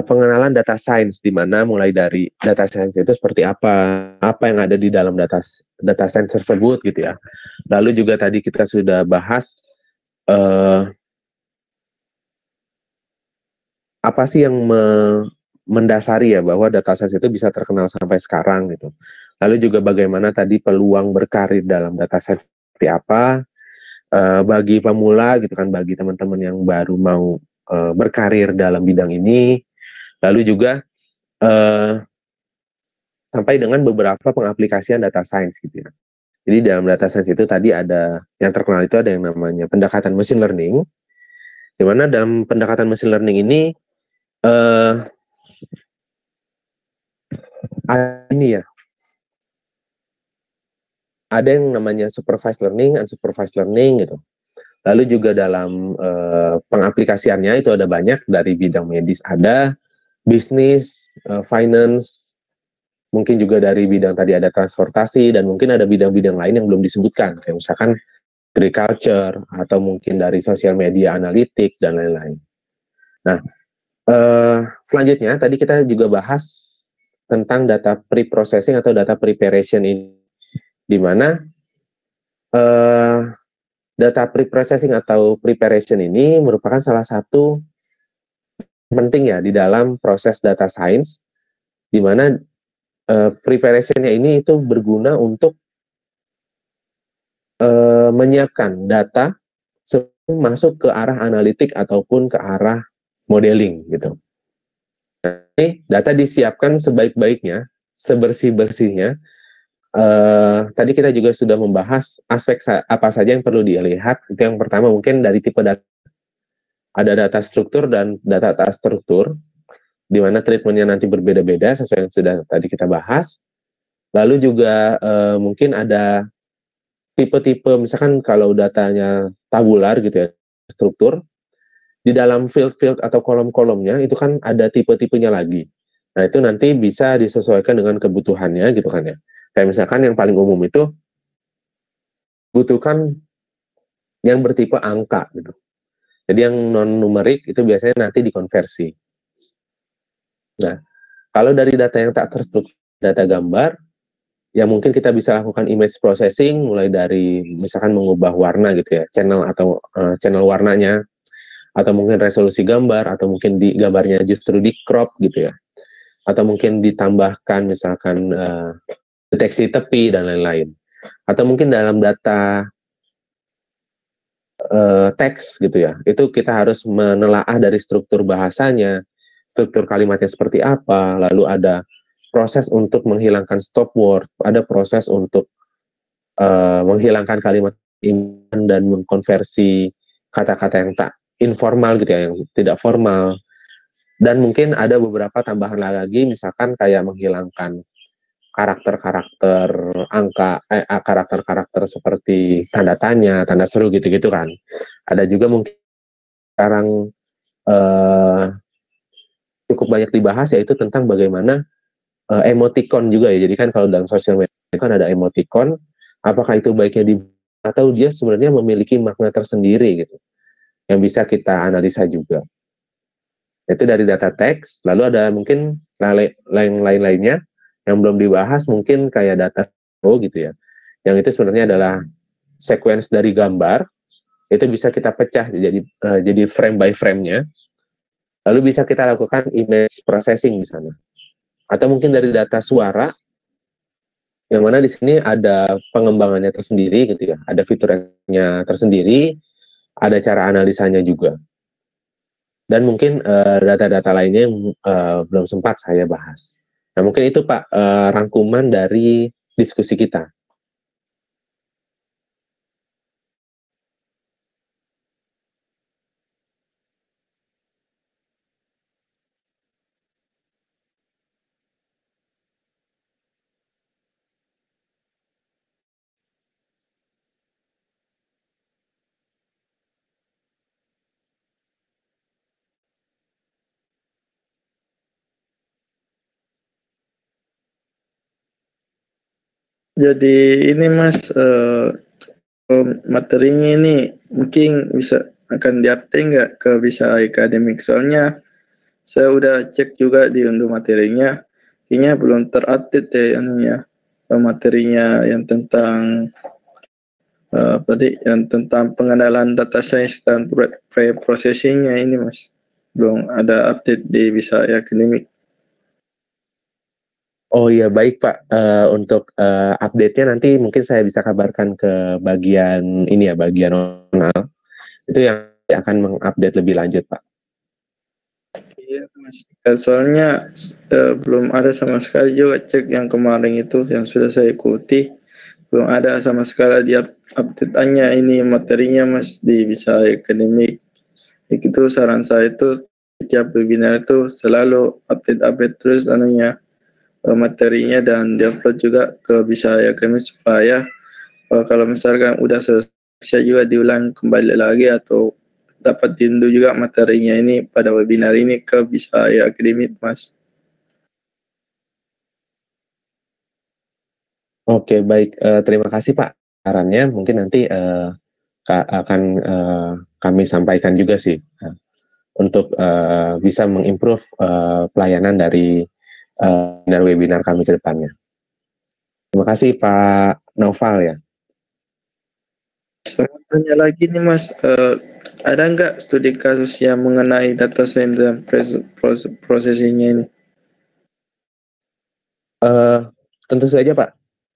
pengenalan data science, di mana mulai dari data science itu seperti apa yang ada di dalam data science tersebut gitu ya. Lalu juga tadi kita sudah bahas apa sih yang mendasari ya bahwa data science itu bisa terkenal sampai sekarang gitu. Lalu juga bagaimana tadi peluang berkarir dalam data science seperti apa bagi pemula gitu kan, bagi teman-teman yang baru mau berkarir dalam bidang ini. Lalu juga sampai dengan beberapa pengaplikasian data science gitu ya. Jadi dalam data science itu tadi ada yang terkenal, itu ada yang namanya pendekatan machine learning, di mana dalam pendekatan machine learning ini ini ya, ada yang namanya supervised learning, unsupervised learning gitu. Lalu juga dalam pengaplikasiannya itu ada banyak, dari bidang medis ada, bisnis, finance, mungkin juga dari bidang tadi ada transportasi, dan mungkin ada bidang-bidang lain yang belum disebutkan, kayak misalkan agriculture, atau mungkin dari sosial media analitik, dan lain-lain. Nah, selanjutnya tadi kita juga bahas tentang data pre-processing atau data preparation ini, di mana data pre-processing atau preparation ini merupakan salah satu penting ya di dalam proses data science, di mana preparation-nya ini itu berguna untuk menyiapkan data sebelum masuk ke arah analitik ataupun ke arah modeling gitu. Ini data disiapkan sebaik-baiknya, sebersih-bersihnya. Tadi kita juga sudah membahas aspek apa saja yang perlu dilihat. Itu yang pertama mungkin dari tipe data. Ada data struktur dan data tak struktur, di mana treatmentnya nanti berbeda-beda sesuai yang sudah tadi kita bahas. Lalu juga mungkin ada tipe-tipe, misalkan kalau datanya tabular gitu ya, struktur, di dalam field-field atau kolom-kolomnya itu kan ada tipe-tipenya lagi. Nah itu nanti bisa disesuaikan dengan kebutuhannya gitu kan ya. Kayak misalkan yang paling umum itu butuhkan yang bertipe angka gitu. Jadi yang non-numerik itu biasanya nanti dikonversi. Nah, kalau dari data yang tak terstruktur, data gambar, ya mungkin kita bisa lakukan image processing mulai dari misalkan mengubah warna gitu ya, channel atau channel warnanya, atau mungkin resolusi gambar, atau mungkin di gambarnya justru di crop gitu ya, atau mungkin ditambahkan misalkan deteksi tepi dan lain-lain, atau mungkin dalam data teks gitu ya, itu kita harus menelaah dari struktur bahasanya, struktur kalimatnya seperti apa, lalu ada proses untuk menghilangkan stop word, ada proses untuk menghilangkan kalimat dan mengkonversi kata-kata yang tak informal gitu ya, yang tidak formal. Dan mungkin ada beberapa tambahan lagi, misalkan kayak menghilangkan karakter-karakter angka, karakter-karakter seperti tanda tanya, tanda seru gitu-gitu kan. Ada juga mungkin sekarang cukup banyak dibahas, yaitu tentang bagaimana emoticon juga ya. Jadi kan kalau dalam sosial media kan ada emoticon, apakah itu baiknya di atau dia sebenarnya memiliki makna tersendiri gitu, yang bisa kita analisa juga. Itu dari data teks, lalu ada mungkin lain-lainnya yang belum dibahas, mungkin kayak data gitu ya, yang itu sebenarnya adalah sequence dari gambar, itu bisa kita pecah jadi frame by frame-nya, lalu bisa kita lakukan image processing di sana. Atau mungkin dari data suara, yang mana di sini ada pengembangannya tersendiri gitu ya, ada fiturnya tersendiri, ada cara analisanya juga. Dan mungkin data-data lainnya yang belum sempat saya bahas. Nah mungkin itu Pak rangkuman dari diskusi kita. Jadi ini Mas, materinya ini mungkin bisa akan diupdate nggak ke bisa akademik, soalnya saya udah cek juga di unduh materinya, kayaknya belum terupdate ya anunya, materinya yang tentang yang tentang pengenalan data science dan pre-processingnya ini Mas, belum ada update di bisa akademik. Oh iya baik Pak, untuk update-nya nanti mungkin saya bisa kabarkan ke bagian ini ya, bagian internal, itu yang akan mengupdate lebih lanjut Pak. Iya Mas, soalnya belum ada sama sekali juga cek yang kemarin itu yang sudah saya ikuti, belum ada sama sekali di update-nya ini materinya Mas di bisa akademik. Itu saran saya itu setiap webinar itu selalu update terus anunya, materinya, dan diupload juga ke bisa akademik supaya kalau misalkan udah selesai juga diulang kembali lagi atau dapat diunduh juga materinya ini pada webinar ini ke bisa akademik Mas. Oke baik, terima kasih Pak sarannya, mungkin nanti akan kami sampaikan juga sih untuk bisa mengimprove pelayanan dari webinar kami ke depannya. Terima kasih Pak Noval ya. Saya tanya lagi nih Mas, ada nggak studi kasus yang mengenai data science dan processingnya ini? Tentu saja Pak,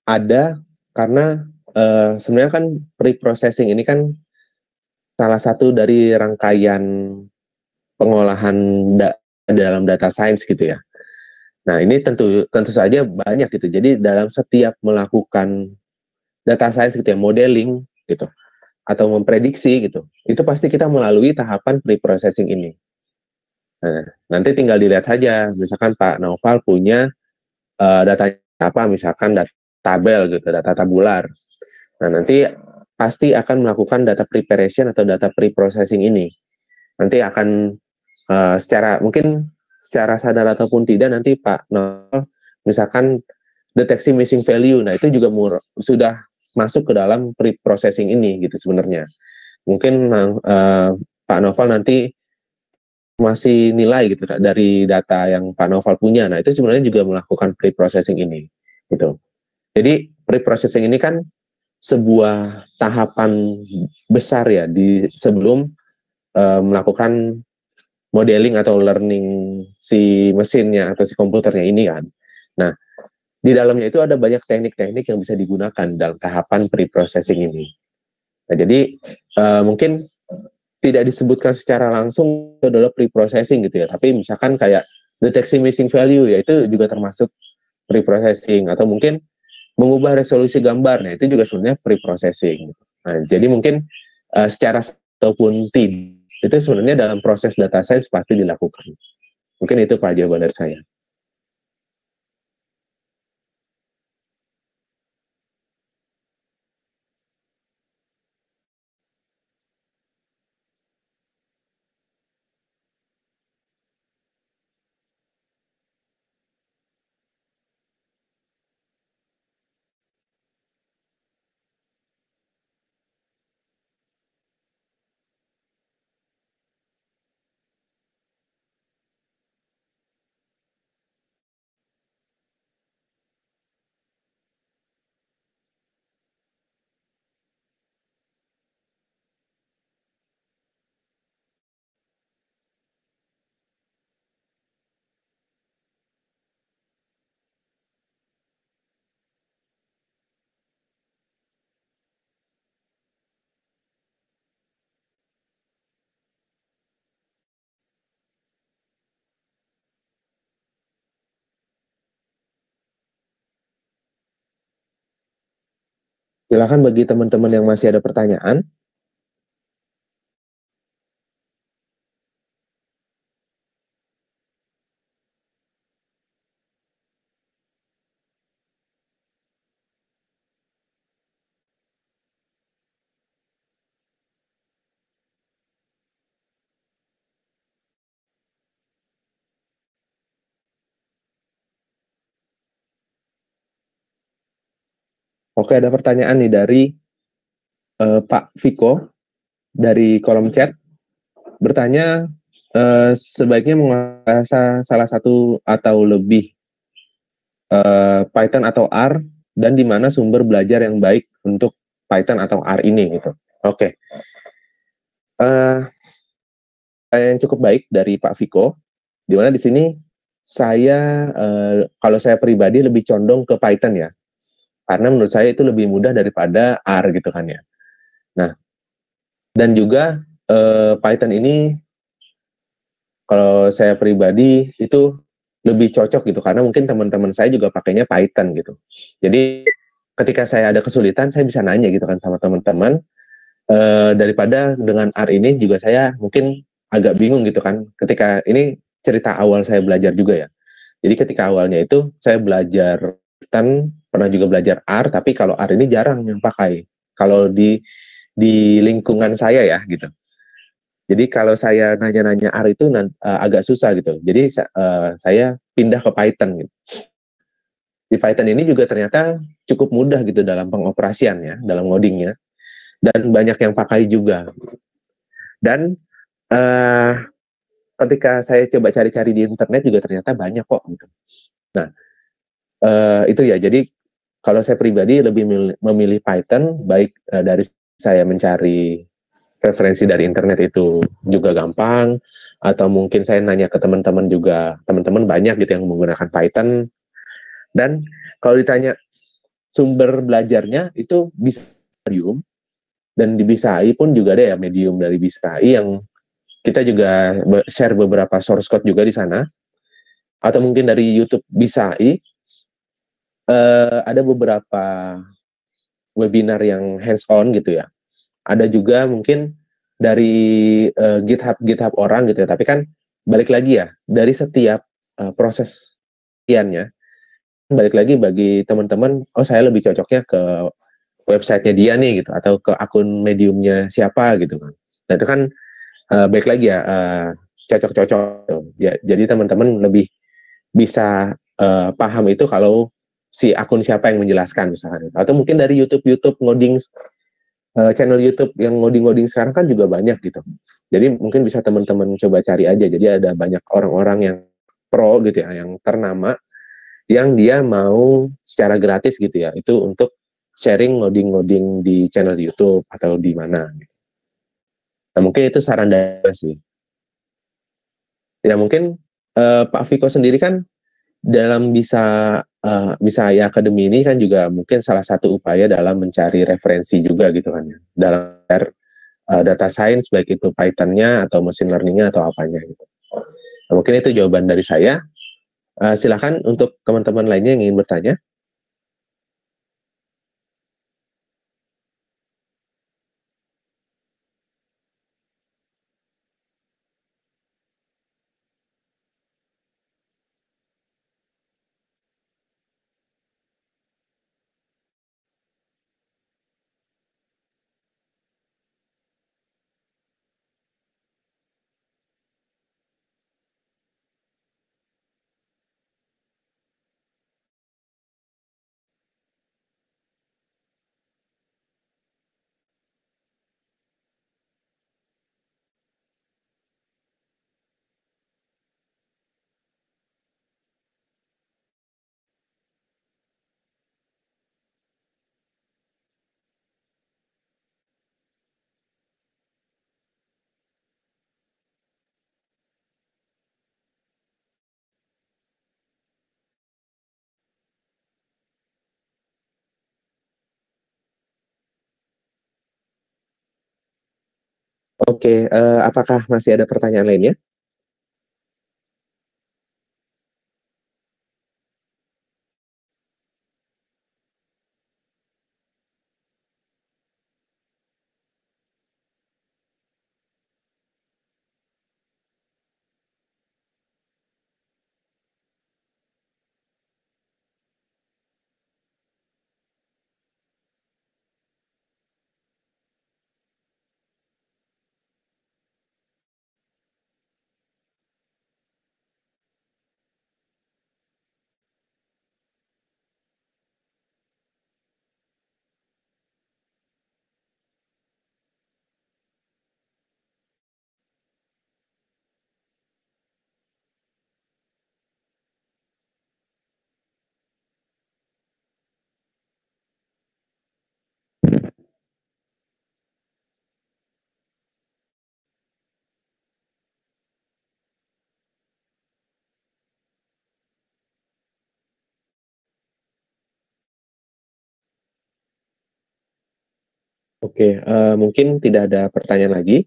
ada, karena sebenarnya kan pre-processing ini kan salah satu dari rangkaian pengolahan dalam data science gitu ya. Nah ini tentu tentu saja banyak gitu. Jadi dalam setiap melakukan data science gitu ya, modeling gitu, atau memprediksi gitu, itu pasti kita melalui tahapan pre-processing ini. Nah, nanti tinggal dilihat saja, misalkan Pak Naufal punya data apa, misalkan data tabel gitu, data tabular. Nah, nanti pasti akan melakukan data preparation atau data pre-processing ini. Nanti akan secara sadar ataupun tidak, nanti Pak Naufal misalkan deteksi missing value. Nah, itu juga sudah masuk ke dalam pre-processing ini gitu sebenarnya. Mungkin Pak Naufal nanti masih nilai gitu dari data yang Pak Naufal punya. Nah, itu sebenarnya juga melakukan pre-processing ini gitu. Jadi pre-processing ini kan sebuah tahapan besar ya di sebelum melakukan modeling atau learning si mesinnya atau si komputernya ini kan. Nah, di dalamnya itu ada banyak teknik-teknik yang bisa digunakan dalam tahapan pre-processing ini. Nah, jadi mungkin tidak disebutkan secara langsung itu adalah pre-processing gitu ya, tapi misalkan kayak deteksi missing value ya, itu juga termasuk pre-processing, atau mungkin mengubah resolusi gambar, nah itu juga sebenarnya pre-processing. Nah, jadi mungkin secara ataupun tidak, itu sebenarnya dalam proses data science pasti dilakukan. Mungkin itu Pak jawaban dari saya. Silakan bagi teman-teman yang masih ada pertanyaan. Oke, ada pertanyaan nih dari Pak Viko dari kolom chat, bertanya sebaiknya menguasai salah satu atau lebih Python atau R, dan di mana sumber belajar yang baik untuk Python atau R ini gitu. Oke. Yang cukup baik dari Pak Viko, di mana di sini saya kalau saya pribadi lebih condong ke Python ya, karena menurut saya itu lebih mudah daripada R gitu kan ya. Nah, dan juga Python ini kalau saya pribadi itu lebih cocok gitu, karena mungkin teman-teman saya juga pakainya Python gitu. Jadi ketika saya ada kesulitan, saya bisa nanya gitu kan sama teman-teman, daripada dengan R ini juga saya mungkin agak bingung gitu kan. Ketika ini cerita awal saya belajar juga ya. Jadi ketika awalnya itu saya belajar Python, pernah juga belajar R, tapi kalau R ini jarang yang pakai. Kalau di lingkungan saya ya gitu. Jadi kalau saya nanya-nanya R itu agak susah gitu. Jadi saya pindah ke Python gitu. Di Python ini juga ternyata cukup mudah gitu dalam pengoperasiannya, dalam ngodingnya, dan banyak yang pakai juga. Dan uh, ketika saya coba cari-cari di internet juga ternyata banyak kok gitu. Nah, itu ya. Jadi kalau saya pribadi lebih memilih Python, baik dari saya mencari referensi dari internet itu juga gampang, atau mungkin saya nanya ke teman-teman juga, teman-teman banyak gitu yang menggunakan Python. Dan kalau ditanya sumber belajarnya itu bisa medium, dan di Bisa AI pun juga ada ya medium dari Bisa AI yang kita juga share beberapa source code juga di sana, atau mungkin dari YouTube Bisa AI. Ada beberapa webinar yang hands on gitu ya. Ada juga mungkin dari GitHub orang gitu ya. Tapi kan balik lagi ya, dari setiap proses latihannya, balik lagi bagi teman-teman, oh saya lebih cocoknya ke websitenya dia nih gitu, atau ke akun mediumnya siapa gitu kan. Nah itu kan balik lagi ya, cocok-cocok gitu. Jadi teman-teman lebih bisa paham itu kalau si akun siapa yang menjelaskan misalkan, atau mungkin dari YouTube ngoding, channel YouTube yang ngoding-ngoding sekarang kan juga banyak gitu. Jadi mungkin bisa teman-teman coba cari aja. Jadi ada banyak orang-orang yang pro gitu ya, yang ternama, yang dia mau secara gratis gitu ya, itu untuk sharing ngoding-ngoding di channel YouTube atau di mana. Nah mungkin itu saran dari sih. Ya mungkin Pak Viko sendiri kan dalam Bisa AI Academy ini kan juga mungkin salah satu upaya dalam mencari referensi juga gitu kan ya, dalam data science, baik itu Python-nya atau machine learning-nya atau apanya gitu. Nah, mungkin itu jawaban dari saya. Silakan untuk teman-teman lainnya yang ingin bertanya. Oke, apakah masih ada pertanyaan lainnya? Oke, mungkin tidak ada pertanyaan lagi.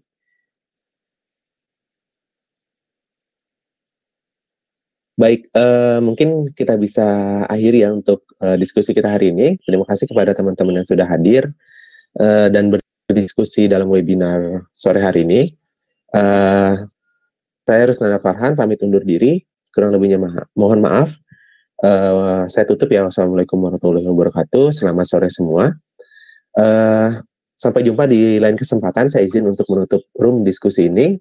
Baik, mungkin kita bisa akhiri ya untuk diskusi kita hari ini. Terima kasih kepada teman-teman yang sudah hadir dan berdiskusi dalam webinar sore hari ini. Saya Rusnanda Farhan, pamit undur diri. Kurang lebihnya mohon maaf. Saya tutup ya. Wassalamualaikum warahmatullahi wabarakatuh. Selamat sore semua. Sampai jumpa di lain kesempatan. Saya izin untuk menutup room diskusi ini.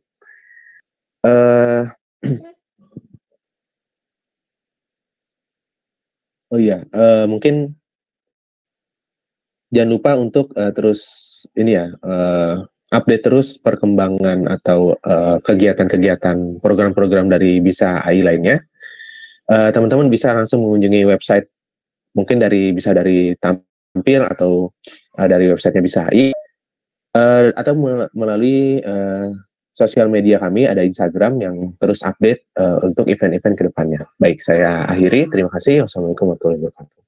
Oh iya, mungkin jangan lupa untuk terus ini ya, update terus perkembangan atau kegiatan-kegiatan program-program dari Bisa AI lainnya. Teman-teman bisa langsung mengunjungi website, mungkin bisa dari tampil atau dari websitenya Bisa AI, atau melalui sosial media kami, ada Instagram yang terus update untuk event-event kedepannya. Baik, saya akhiri. Terima kasih. Wassalamualaikum warahmatullahi wabarakatuh.